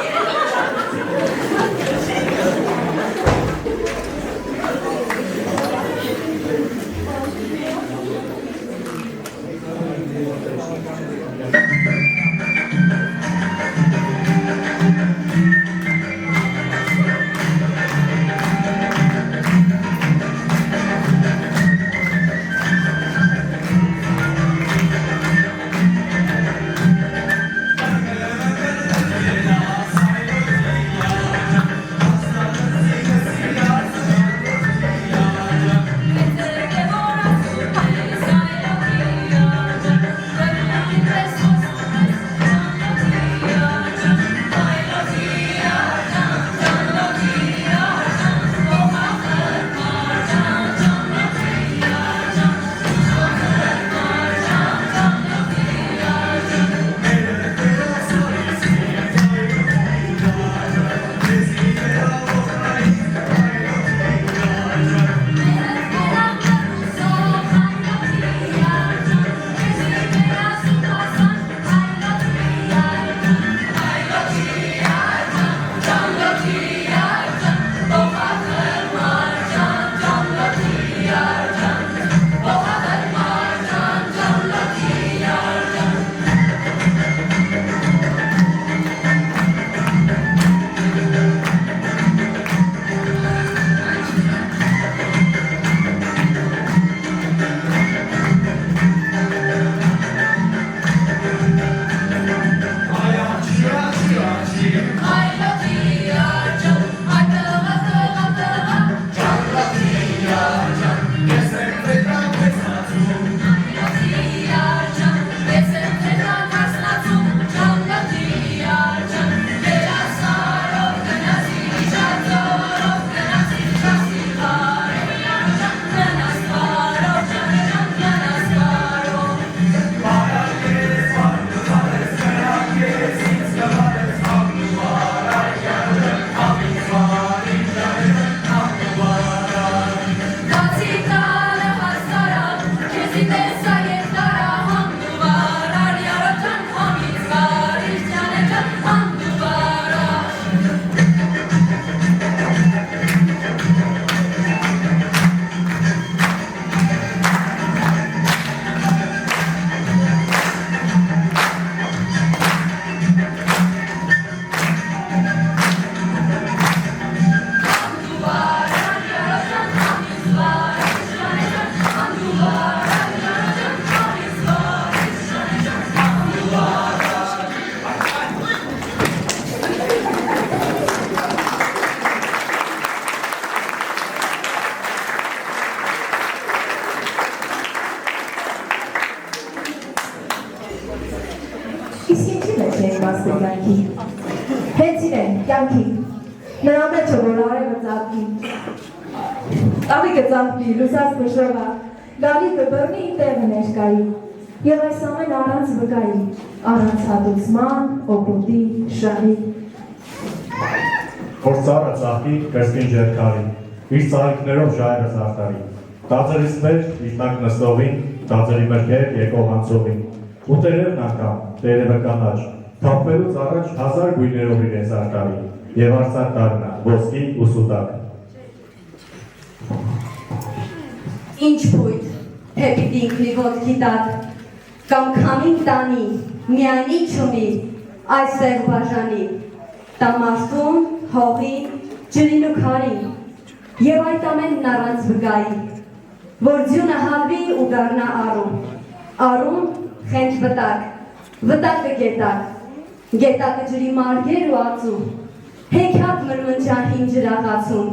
իմաստը կյանքի։ Հենց իրեն, կյանքի, նրա մեջ է, որ արևը ծաղկի։ Տավիկը ծաղկի, լուսած բժրվա, գալիքը բռնի տեղը ներկայի, և այս ամեն առանց վկայի, առանց հատուցման, օգուտի, շահի։ Որ ծառը ծաղկի, կրծքին ջերքարի, իր ծաղիկներով ժայռը զարդարի, տաձերից վեր իր տակ նստողին, տաձերի մրգեր եկող անցողին, ու տերևն անգամ, տերևը կանաչ, թափվելուց առաջ հազար գույներով իրեն զարդարի, և արծար դառնա, ոսկի ու սուտակ։ Ինչ բույթ, հեպիտի ինքնի ոտքի տակ, կամ քամին տանի, միանի չունի, այստեղ բաժանի, տամարտուն, հողի, ջրին ու քարին, և այդ ամենն առանց վկայի, որ ձյունը հալվի ու դառնա առում, առում խենջ վտակ, վտակը գետակ, գետակը ջրի մարգեր ու ածում, հեքիաթ մրմնջահին ջրաղացում,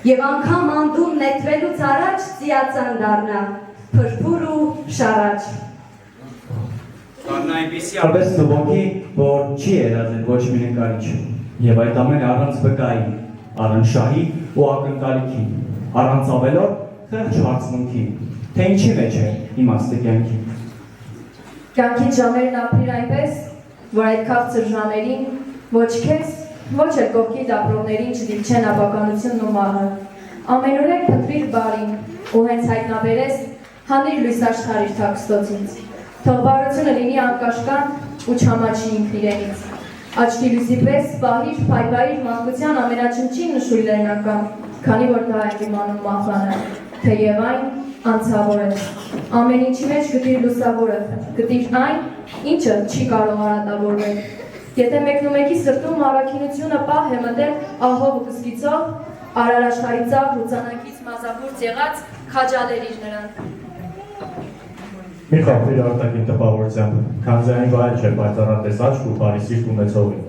և անգամ անդուն նետվելուց առաջ ծիածան դառնա, փրփուր ու շարաչ։ Կան այնպիսի արվեստ ոգի, որ չի երազել ոչ մի նկարիչ, և այդ ամենը առանց վկայի, առանց շահի ու ակնկալիքի, առանց ավելորդ խեղճ հարցմունքի, թե ինչի մեջ է իմաստը կյանքի։ Կյանքի ժամերն ապրիր այնպես, որ այդ քաղցր ժամերին ոչ քեզ, ոչ էլ կողքի դապրողներին չդիպչեն ապականությունն ու մահը։ Ամենուրեք փնտրիր բարին ու հենց հայտնաբերես հանիր լույս աշխարհիր թաքստոցից։ Թող բարությունը լինի անկաշկան ու չամաչի ինքն իրենից։ Աչքի լույսի պես պահիր փայփայիր մանկության ամենաչնչին նշույլներն անգամ, քանի որ դա է իմանում մահվանը, թեև այն անցավոր է։ Ամեն ինչի մեջ գտիր լուսավորը, գտիր այն, ինչը չի կարող արատավորվել։ Եթե մեկնումեկի սրտում առաքինությունը պահ է մտել ահով ու կսկիցով, արար աշխարհի ծաղր ու ծանակից մազապուրց եղած քաջալերիր նրան։ Մի խախտիր արտաքին տպավորությամբ, քանզի այն վայել չէ պայծառատես աչք ու բարի սիրտ ունեցողին։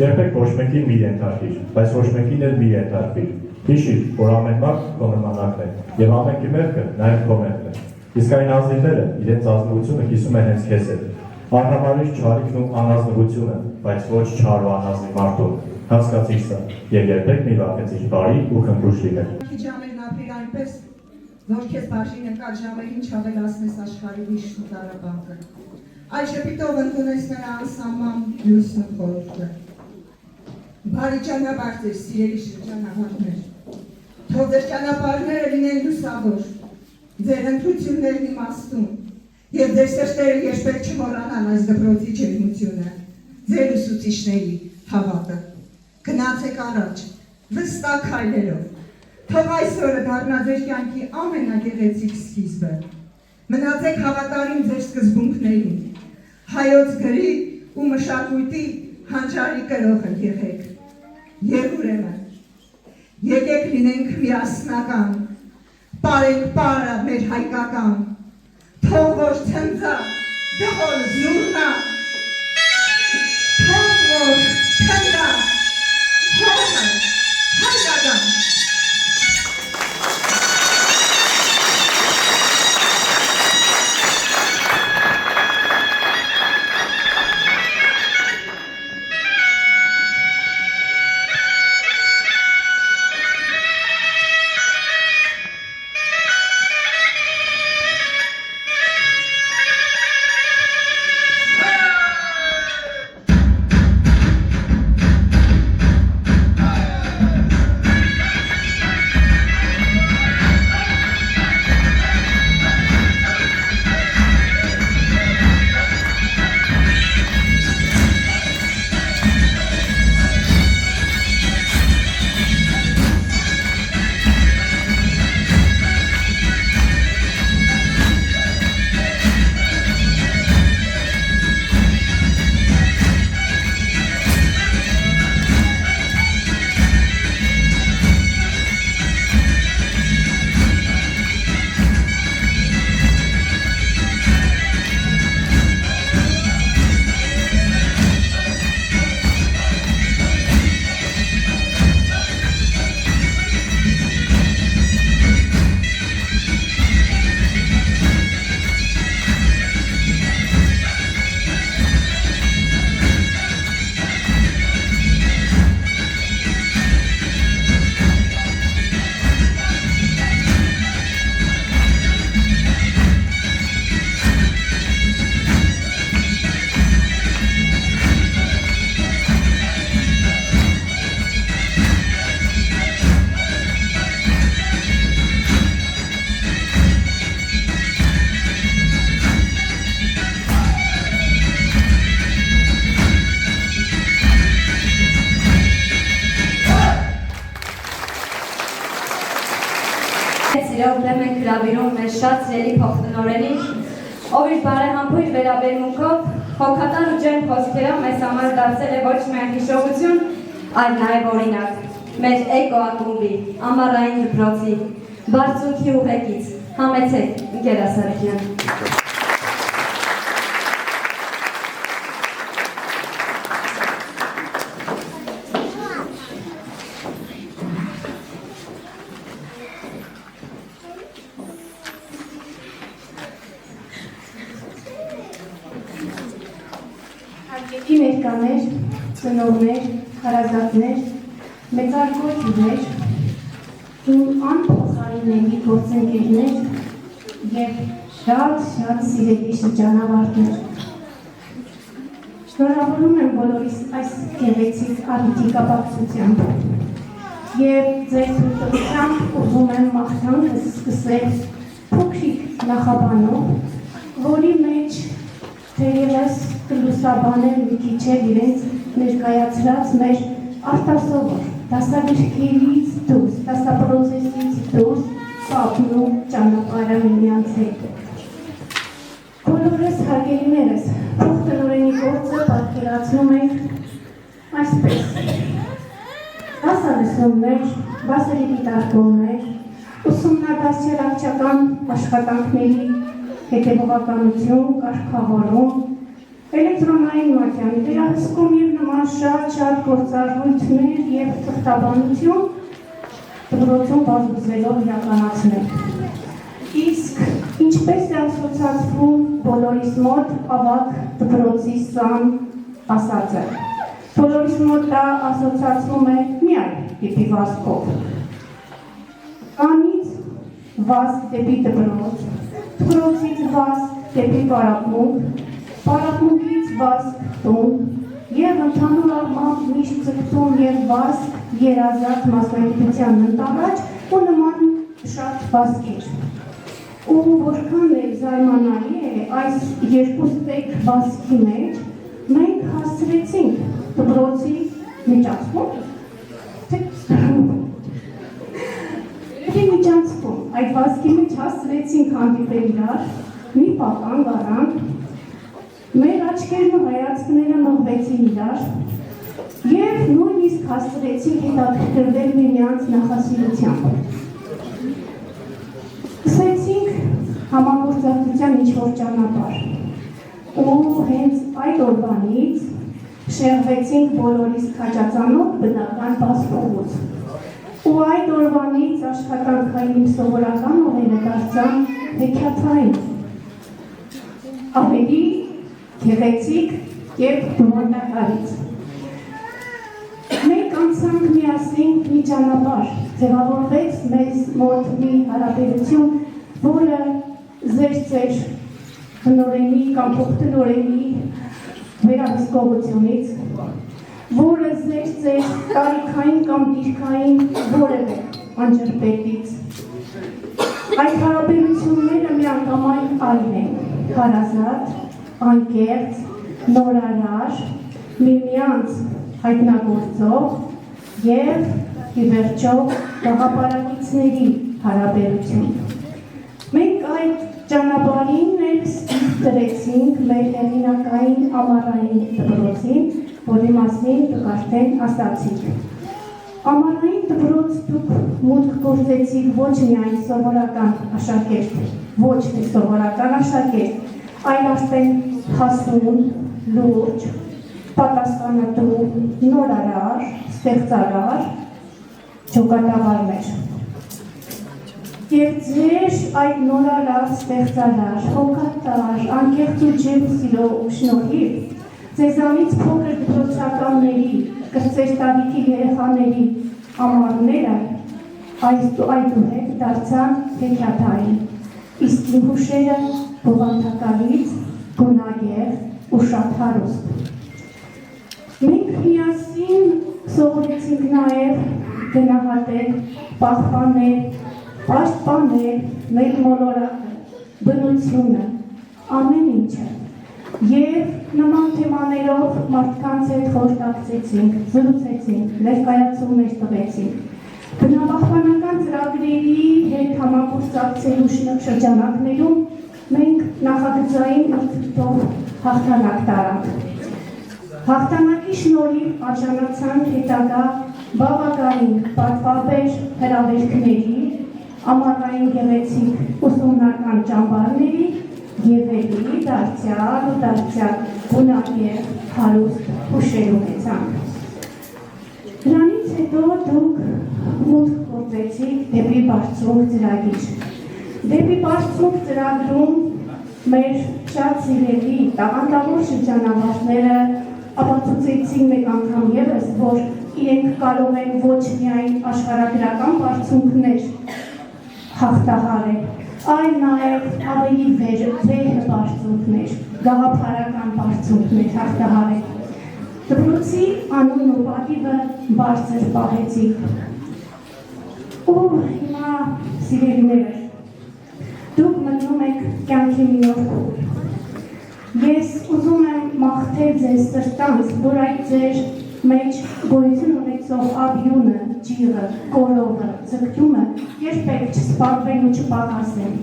Երբեք ոչ մեկին մի ենթարկիր, բայց ոչ մեկին էլ մի ենթարկվիր։ Հիշիր, որ ամեն մարդ քո նմանակն է, և ամենքի մեղքը նաև քո մեղքն է։ Իսկ այն ազնիվները իրենց ազնվությունը կիսում են հենց քեզ հետ։ Արհամարհիր չարիքն ու անազնվությունը, բայց ոչ չար ու անազնիվ մարդուն։ Հասկացիր սա, և երբեք մի վախեցիր բարի ու խնդրուշ լինել։ Ժամերն ապրիր այնպես, որ քեզ բաժին ընկած ժամերին չավելացնես աշխարհի վիշտ ու տարապանքը։ Այդ շփիտով ընդունես նրա անսահման լույսն ու խորհուրդը։ Բարի ճանապարհ ձեր սիրելի շրջանավարտներ։ Թող ձեր ճանապարհները լինեն լուսավոր, ձեր ընտրություններն իմաստուն, և ձեր սրտերը երբեք չմոռանան այս դպրոցի ջերմությունը, ձեր ուսուցիչների հավատը։ Գնացեք առաջ, վստահ քայլերով։ Թող այս օրը դառնա ձեր կյանքի ամենագեղեցիկ սկիզբը։ Մնացեք հավատարիմ ձեր սկզբունքներին, հայոց գրի ու մշակույթի հանճարի կրողը եղեք։ Եվ ուրեմն, եկեք լինենք միասնական, պարենք պարը մեր հայկական, թող որ ցնծա դհոլ զուրնա, թող որ թնդա հողը հայկական։ շատ սիրելի փոխտնօրենին, ով իր բարեհամբույր վերաբերմունքով, հոգատար ու ջերմ խոսքերով մեզ համար դարձել է ոչ միայն հիշողություն, այլ նաև օրինակ։ Մեր էկո ակումբի, ամառային դպրոցի, բարձունքի ուղեկից, համեցեք, ընկեր Ասարեքյան։ Հարգելի ներկաներ, ծնողներ, հարազատներ, մեծարգո հյուրեր, իմ անփոխարինելի գործընկերներ և շատ սիրելի շրջանավարտներ։ Շնորհավորում եմ բոլորիս այս գեղեցիկ առիթի կապակցությամբ և ձեր թույլտվությամբ ուզում եմ մաղթանքս սկսել փոքրիկ նախաբանով, որի մեջ թերևս կլուսաբանել մի քիչ էլ իրենց ներկայացրած մեր արտասովոր դասագրքերից դուրս, դասապրոցեսից դուրս կապն ու ճանապարհը միմյանց հետ։ Բոլորս հարգելիներս, փոխտնօրենի գործը պատկերացնում ենք այսպես. դասալսումներ, բասերի դիտարկումներ, ուսումնադասյարակչական աշխատանքների հետևողականություն, կարգավորում, էլեկտրոնային մատյանի վերահսկում և նման շատ գործառույթներ և թղթաբանություն դպրոցում բազմազգելով իրականացնել։ Իսկ ինչպես է ասոցացվում բոլորիս մոտ ավագ դպրոցի սան ասածը։ Բոլորիս մոտ դա ասոցացվում է միայն դեպի վազքով։ Կանից վազք դեպի դպրոց, դպրոցից վազք դեպի պարապմունք, պարապմունքից վազք տուն և ընդհանուր առմամբ միշտ ձգտում և վազք երազած մասնագիտության ընտառաջ ու նման շատ վազքեր։ Ու որքան էլ զարմանալի է այս երկու ստեկ վազքի մեջ մենք հասցրեցինք դպրոցի միջանցքում, այդ վազքի մեջ հասցրեցինք հանդիպել իրար, մի պապան գարանք, մեր աչքերն ու հայացքները մղվեցին իրար և նույնիսկ հասցրեցինք հետաքրքրվել միմյանց նախասիրությամբ։ Սկսեցինք համագործակցության ինչ-որ ճանապարհ ու հենց այդ օրվանից շեղվեցինք բոլորիս քաջածանոթ բնական բազկովուց։ Ու այդ օրվանից աշխատանքային սովորական օրերը դարձան հեքիաթային, ավելի գեղեցիկ և դիմանկարից։ Մենք անցանք միասին մի ճանապարհ, ձևավորվեց մեզ մոտ մի հարաբերություն, որը զերծ տնօրենի կամ փոխտնօրենի վերահսկողությունից, որը զերծ է տարիքային կամ դիրքային որևէ անջրպետից։ Այդ հարաբերությունները միանգամայն այլ են, հարազատ, անկեղծ, նորարար, միմյանց հայտնագործող և ի վերջո գաղափարակիցների հարաբերություն։ Մենք այդ ճանապարհին էլ սկիզբ դրեցինք մեր հեղինակային ամառային դպրոցին, որի մասին դուք արդեն ասացիք։ Ամառային դպրոց դուք մուտք գործեցիք ոչ միայն սովորական աշակերտ, ոչ թե սովորական աշակերտ, այլ արդեն հասուն, լուրջ, պատասխանատու, նորարար, ստեղծարար, ջոկատավարներ։ Եվ ձեր այդ նորարար, ստեղծարար, հոգատար, անկեղծ ու ջերմ սիրո շնորհիվ ձեզանից փոքր դպրոցականների, կրտսեր տարիքի երեխաների ամառները այդուհետ դարձան հեքիաթային, իսկ իմ հուշերը բովանդակալից, գունագեղ ու շատ հարուստ։ Մենք միասին սովորեցինք նաև գնահատել, պահպանել, պաշտպանել մեր մոլորակը, բնությունը, ամեն ինչը։ Եվ նման թեմաներով մարդկանց հետ խորհրդակցեցինք, զրուցեցինք, ներկայացումներ տվեցինք։ Բնապահպանական ծրագրերի հետ համագործակցելու շրջանակներում մենք նախագծային մրցույթով հաղթանակ տարանք։ Հաղթանակի շնորհիվ արժանացանք հետագա բավականին պատվաբեր հրավերքների, ամառային գեղեցիկ ուսումնական ճամբարների և էլի դարձյալ ու դարձյալ գունակ և հարուստ հուշեր ունեցանք։ Դրանից հետո դուք մուտք գործեցիք դեպի բարձրունք ծրագիր։ Դեպի բարձրունք ծրագրում մեր շատ սիրելի տաղանդավոր շրջանավարտները ապացուցեցին մեկ անգամ ևս, որ իրենք կարող են ոչ միայն աշխարհագրական բարձունքներ հաղթահարել, այլ նաև ավելի վեր բարձունքներ, գաղափարական բարձունքներ հաղթահարել։ Դպրոցի անունն ու պատիվը բարձր պահեցիք։ Ու հիմա սիրելիներ, դուք մտնում եք կյանքի մի նոր փուլ։ Ես ուզում եմ մաղթել ձեզ սրտանց, որ այդ ձեր մեջ գոյություն ունեցող աբյունը, ջիղը, կորովը, ձգտումը երբեք չսպառվեն ու չպակասեն։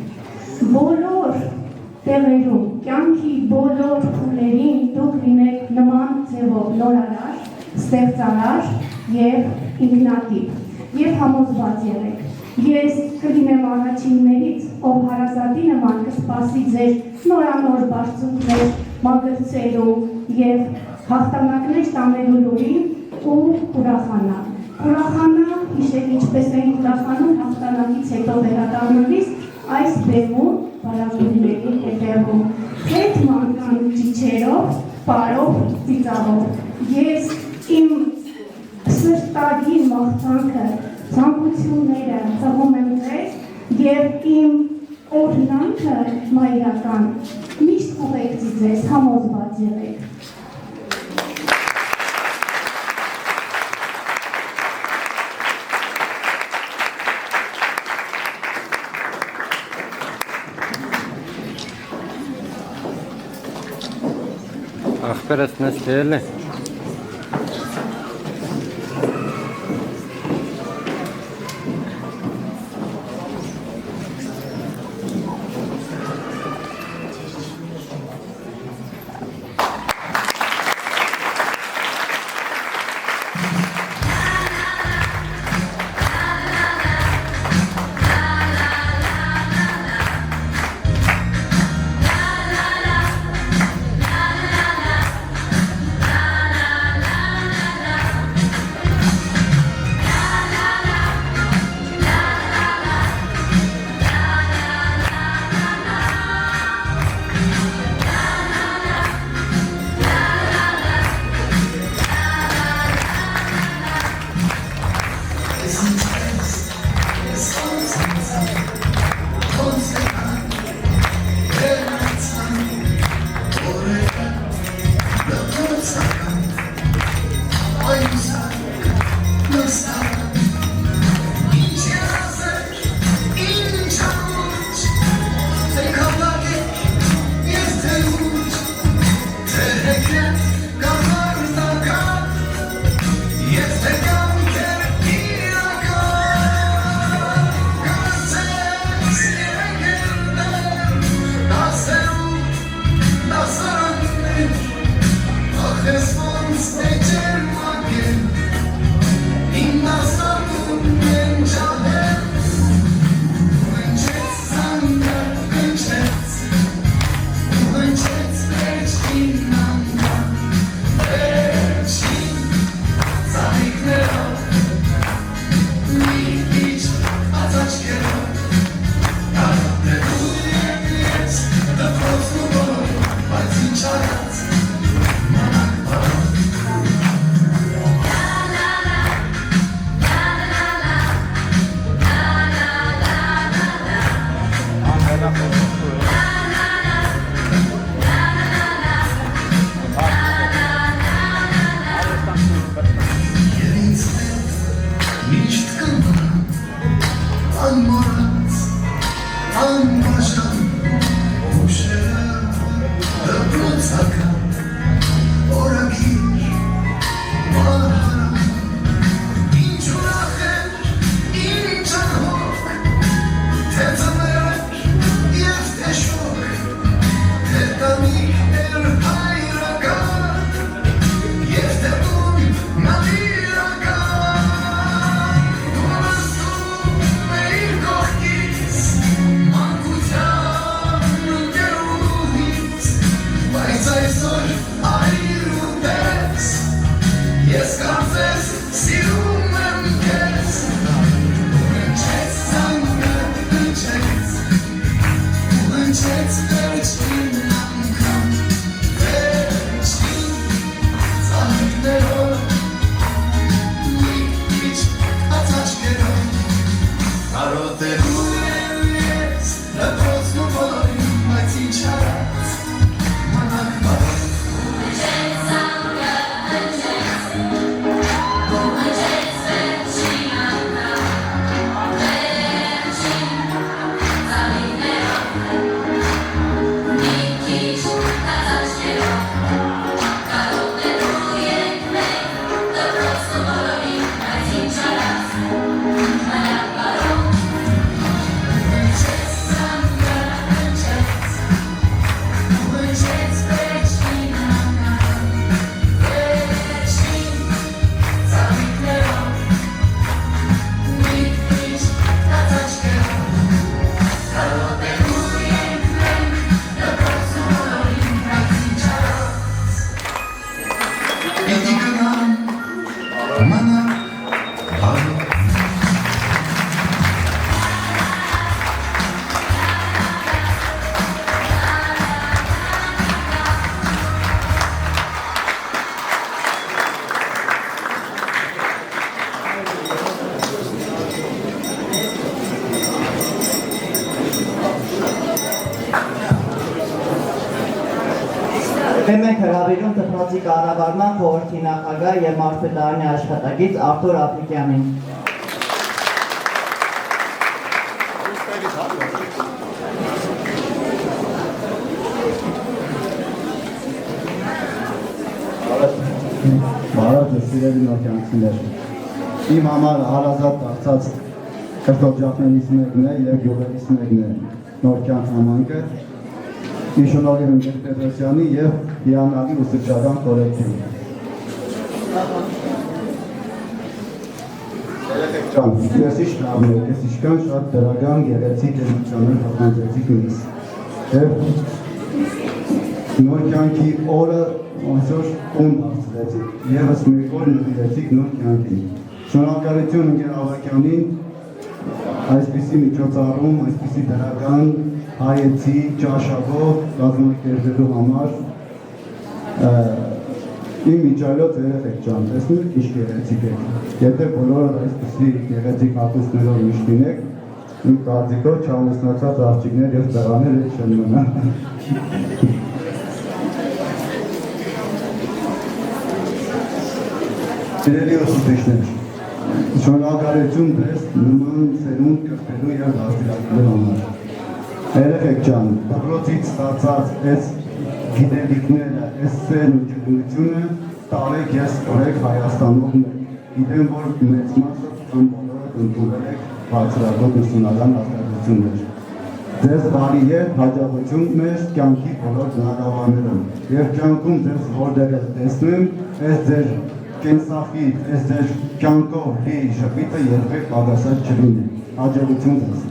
Բոլոր տեղերում, կյանքի բոլոր փուլերին դուք լինեք նման ձևով նորարար, ստեղծարար և ինքնատիպ և համոզված եղեք։ Ես կլինեմ առաջիններից, ով հարազատի նման կսպասի ձեր նորանոր բարձունքներ մագրցելու և հաղթանակներ տանելու լուրին ու ուրախանա։ Ուրախանա, հիշեք ինչպես էին ուրախանում հաղթանակից հետո վերադառնալիս այս բեմում բարակույրների հետևում, հետ մանկան ճիչերով, պարով, ծիծաղով։ Ես իմ սրտագին մաղթանքը, ցանկությունները ծաղում եմ ձեզ և իմ օրհնանքը մայրական միշտ ուղեկցի ձեզ, համոզված եղեք։ Ախպերս մեզ կել է։ La Մենք հրավիրում դպրոցի կառավարման խորհրդի նախագահ եւ մարզպետարանի աշխատակից Արտուր Աֆրիկյանին։ Բարև ձեզ սիրելի նորքյանցիներ։ Իմ համար հարազատ դարձած կրթօջախներից մեկն է եւ գյուղերից մեկն է Նորքյան համայնքը։ Իշոնալի Հնգեր Պետրոսյանի և հիանալի ուսուցչական կոլեկտիվը։ Ջան, ես իշքան եք, ես իշքան շատ դրական գեղեցիկ էլիքչաներ հապանձեցիք ինձ։ Եվ նոր կյանքի օրը այսօր տուն դարձրեցիք, եվս մեկ օր նվիրեցիք նոր կյանքին։ Շնորհակալություն ընկեր Ավակյանին այսպիսի միջոցառում, այսպիսի դրական հայեցի ճաշակով կազմակերպելու համար իմ միջայլոց երեխեք ջան, տեսնու ինչ գեղեցիկ եք։ Եթե բոլորը այսպիսի գեղեցիկ հագուստներով միշտ լինեք, իմ կարծիքով չամուսնացած աղջիկներ եւ տղաներ չեն մնա։ Սիրելի ուսուցիչներ, շնորհակալություն ձեզ նման սերունդ կրթելու եւ դաստիարակելու համար։ Երեխեք ջան, դպրոցից ստացած այս գիտելիքները, այս սերն ու ջնությունը տարեք ես կորեք Հայաստանում գիտեմ, որ մեծ մասը կամ բոլորը ընդունել եք բարձրագույն ուսումնական հաստատություններ։ Ձեզ բարի եւ հաջողություն մեր կյանքի բոլոր բնակավարներում եւ կյանքում ձեզ որտեղ տեսնեմ, այս ձեր կենսախիտ, այս ձեր կյանքով լի շփիթը երբեք պակասած չլինի։ Հաջողություն ձեզ։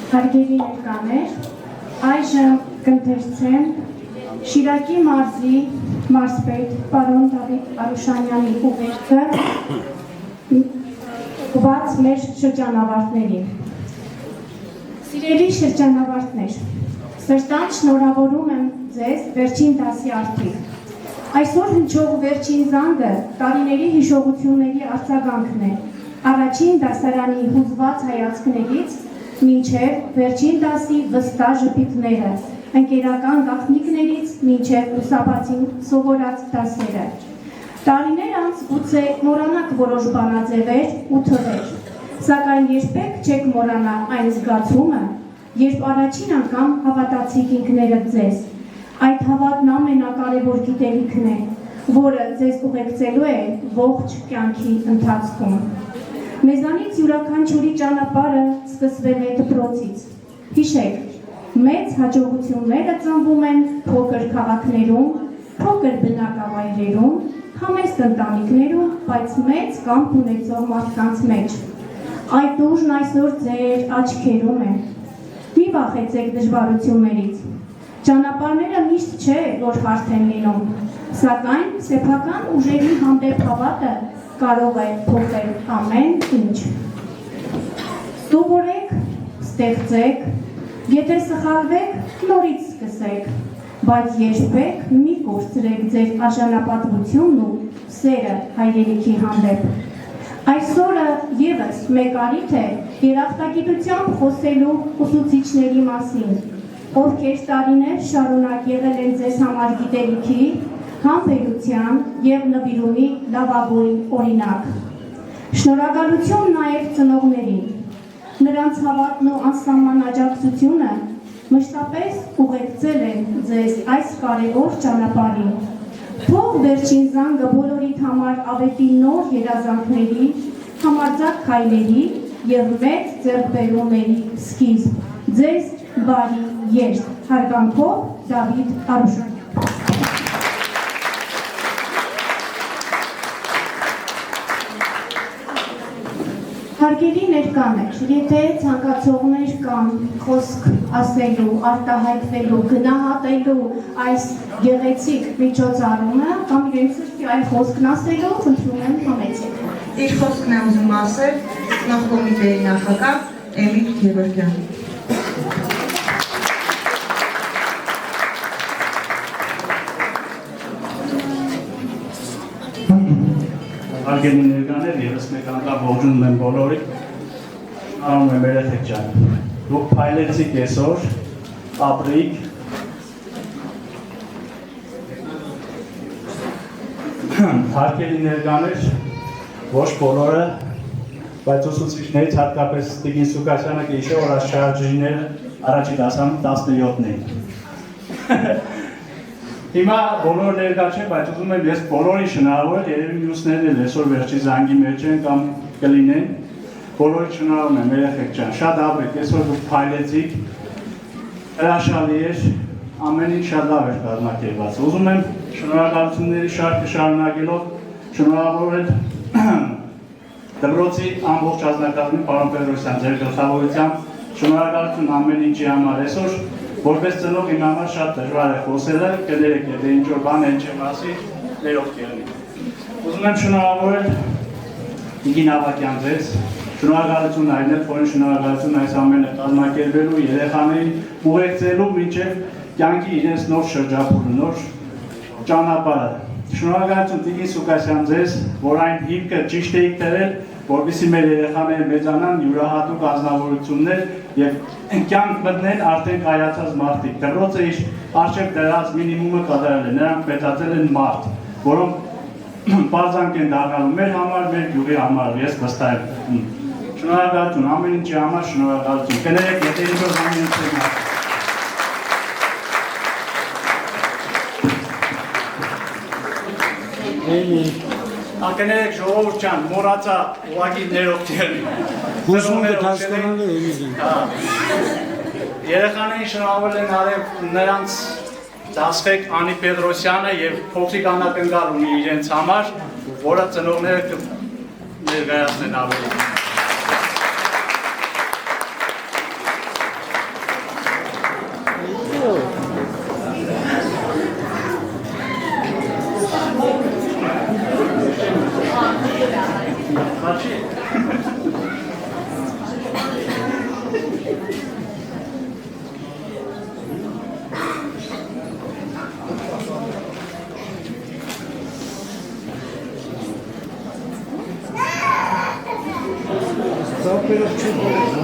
Հարգելի ներկաներ, այժմ կընթերցեմ Շիրակի մարզի մարզպետ պարոն Դավիթ Արուշանյանի ուղերձը ուղղված մեր շրջանավարտներին։ Սիրելի շրջանավարտներ, սրտան շնորհավորում եմ ձեզ վերջին դասի արդիվ։ Այսօր հնչող վերջին զանգը տարիների հիշողությունների արձագանքն է, առաջին դասարանի հուզված հայացքներից մինչև վերջին դասի վստահ ժպիտները, ընկերական գաղտնիքներից մինչև ուսապացին սովորած դասերը։ Տարիներ անց գուցե մոռանաք որոշ բանաձևեր ու թվեր, սակայն երբեք չեք մոռանա այն զգացումը, երբ առաջին անգամ հավատացիք ինքներդ ձեզ։ Այդ հավատն ամենակարևոր գիտելիքն է, որը ձեզ ուղեկցելու է ողջ կյանքի ընթացքում։ Մեզանից յուրաքանչյուրի ճանապարհը սկսվել է դպրոցից։ Հիշեք, մեծ հաջողությունները ծնվում են փոքր քաղաքներում, փոքր բնակավայրերում, համեստ ընտանիքներում, բայց մեծ կամք ունեցող մարդկանց մեջ։ Այդ ուժն այսօր ձեր աչքերում է։ Մի վախեցեք դժվարություններից։ Ճանապարհները միշտ չէ, որ հարթ են լինում, սակայն սեփական ուժերի հանդեպ հավատը կարող է փոխել ամեն ինչ։ Սովորեք, ստեղծեք, եթե սխալվեք, նորից սկսեք, բայց երբեք մի կորցրեք ձեր արժանապատվությունն ու սերը հայրենիքի հանդեպ։ Այսօրը ևս մեկ առիթ է երախտագիտությամբ խոսելու ուսուցիչների մասին, ովքեր տարիներ շարունակ եղել են ձեզ համար գիտելիքի, համբերության և նվիրումի լավագույն օրինակ։ Շնորհակալություն նաև ծնողներին, նրանց հավատն ու անսահման աջակցությունը մշտապես ուղեկցել են ձեզ այս կարևոր ճանապարհին։ Թող վերջին զանգը բոլորիդ համար ավետի նոր երազանքների, համարձակ քայլերի և մեծ ձեռքբերումների սկիզբ։ Ձեզ բարի երթ։ Հարգանքով Դավիթ Արուշանյան։ Հարգելի ներկաներ, եթե ցանկացողներ կան խոսք ասելու, արտահայտվելու, գնահատելու այս գեղեցիկ միջոցառումը կամ իրենց սրտի այլ խոսքն ասելու, խնդրում եմ համեցեք։ Իր խոսքն է ուզում ասել Ծնող կոմիտեի նախագահ Էմիլ Գևորգյանը։ Հարգելի ներկաներ, ևս մեկ անգամ ողջունում եմ բոլորիդ, շնորհավորում եմ երեխեք ջան։ Դուք փայլեցիք այսօր, ապրիք։ Հարգելի ներկաներ, ոչ բոլորը, բայց ուսուցիչներից հատկապես Տիկին Սուկասյանը կհիշի, որ աշխարհաջրիները առաջի դասանում 17-ն էին։ Հիմա բոլոր ներկա չէ, բայց ուզում եմ ես բոլորի շնորհավորել, երևի մյուսներն էլ այսօր վերջի զանգի մեջ են կամ կլինեն, բոլորի շնորհավորում եմ երեխեք ջան, շատ ապրեք, այսօր դուք փայլեցիք, հրաշալի էր, ամեն ինչ շատ լավ էր կազմակերպված։ Ուզում եմ շնորհակալությունների շարքը շարունակելով շնորհավորել դպրոցի ամբողջ ազնագազմին, պարոն Պետրոսյան, ձեր գլխավորությամբ, շնորհակալություն ամեն ինչի համար այսօր որպես ծնող իմ համար շատ դժվար է խոսելը, կներեք, եթե ինչ-որ բան են չեմ ասի, ներողք եղնի։ Ուզում եմ շնորհավորել Տիկին Ավագյան ձեզ, շնորհակալություն այլնել, որին շնորհակալություն այս ամենը կազմակերպելու, երեխաներին ուղեկցելու մինչև կյանքի իրենց նոր շրջափուլը, նոր ճանապարհը։ Շնորհակալություն Տիկին Սուկասյան ձեզ, որ այն հիմքը ճիշտ էիք դրել, որպեսզի մեր երեխաները մեծանան յուրահատուկ անձնավորություններ և կյանք մտնեն արդեն կայացած մարդիկ։ Դպրոցը իր առջև դրած մինիմումը կատարել է, նրանք մեծացել են մարդ, որոնք պարզանք են դառնալու մեր համար, մեր գյուղի համար, ես վստահ եմ։ Շնորհակալություն, ամեն ինչի համար շնորհակալություն։ Կներեք, եթե ինչ-որ ամեն ինչ եք ասում։ Ակներեք ժողովուրդ ջան, մոռացա ուղղակի ներողք եղնի։ Հուսում եք հասկանալու Էմիլին։ Երեխաներին շնորհավորել են արև նրանց Դասվեք Անի Պետրոսյանը և փոքրիկ անակնկալ ունի իրենց համար, որը ծնողները ներկայացնեն ավելի։ Սա պերով չի բոլոր,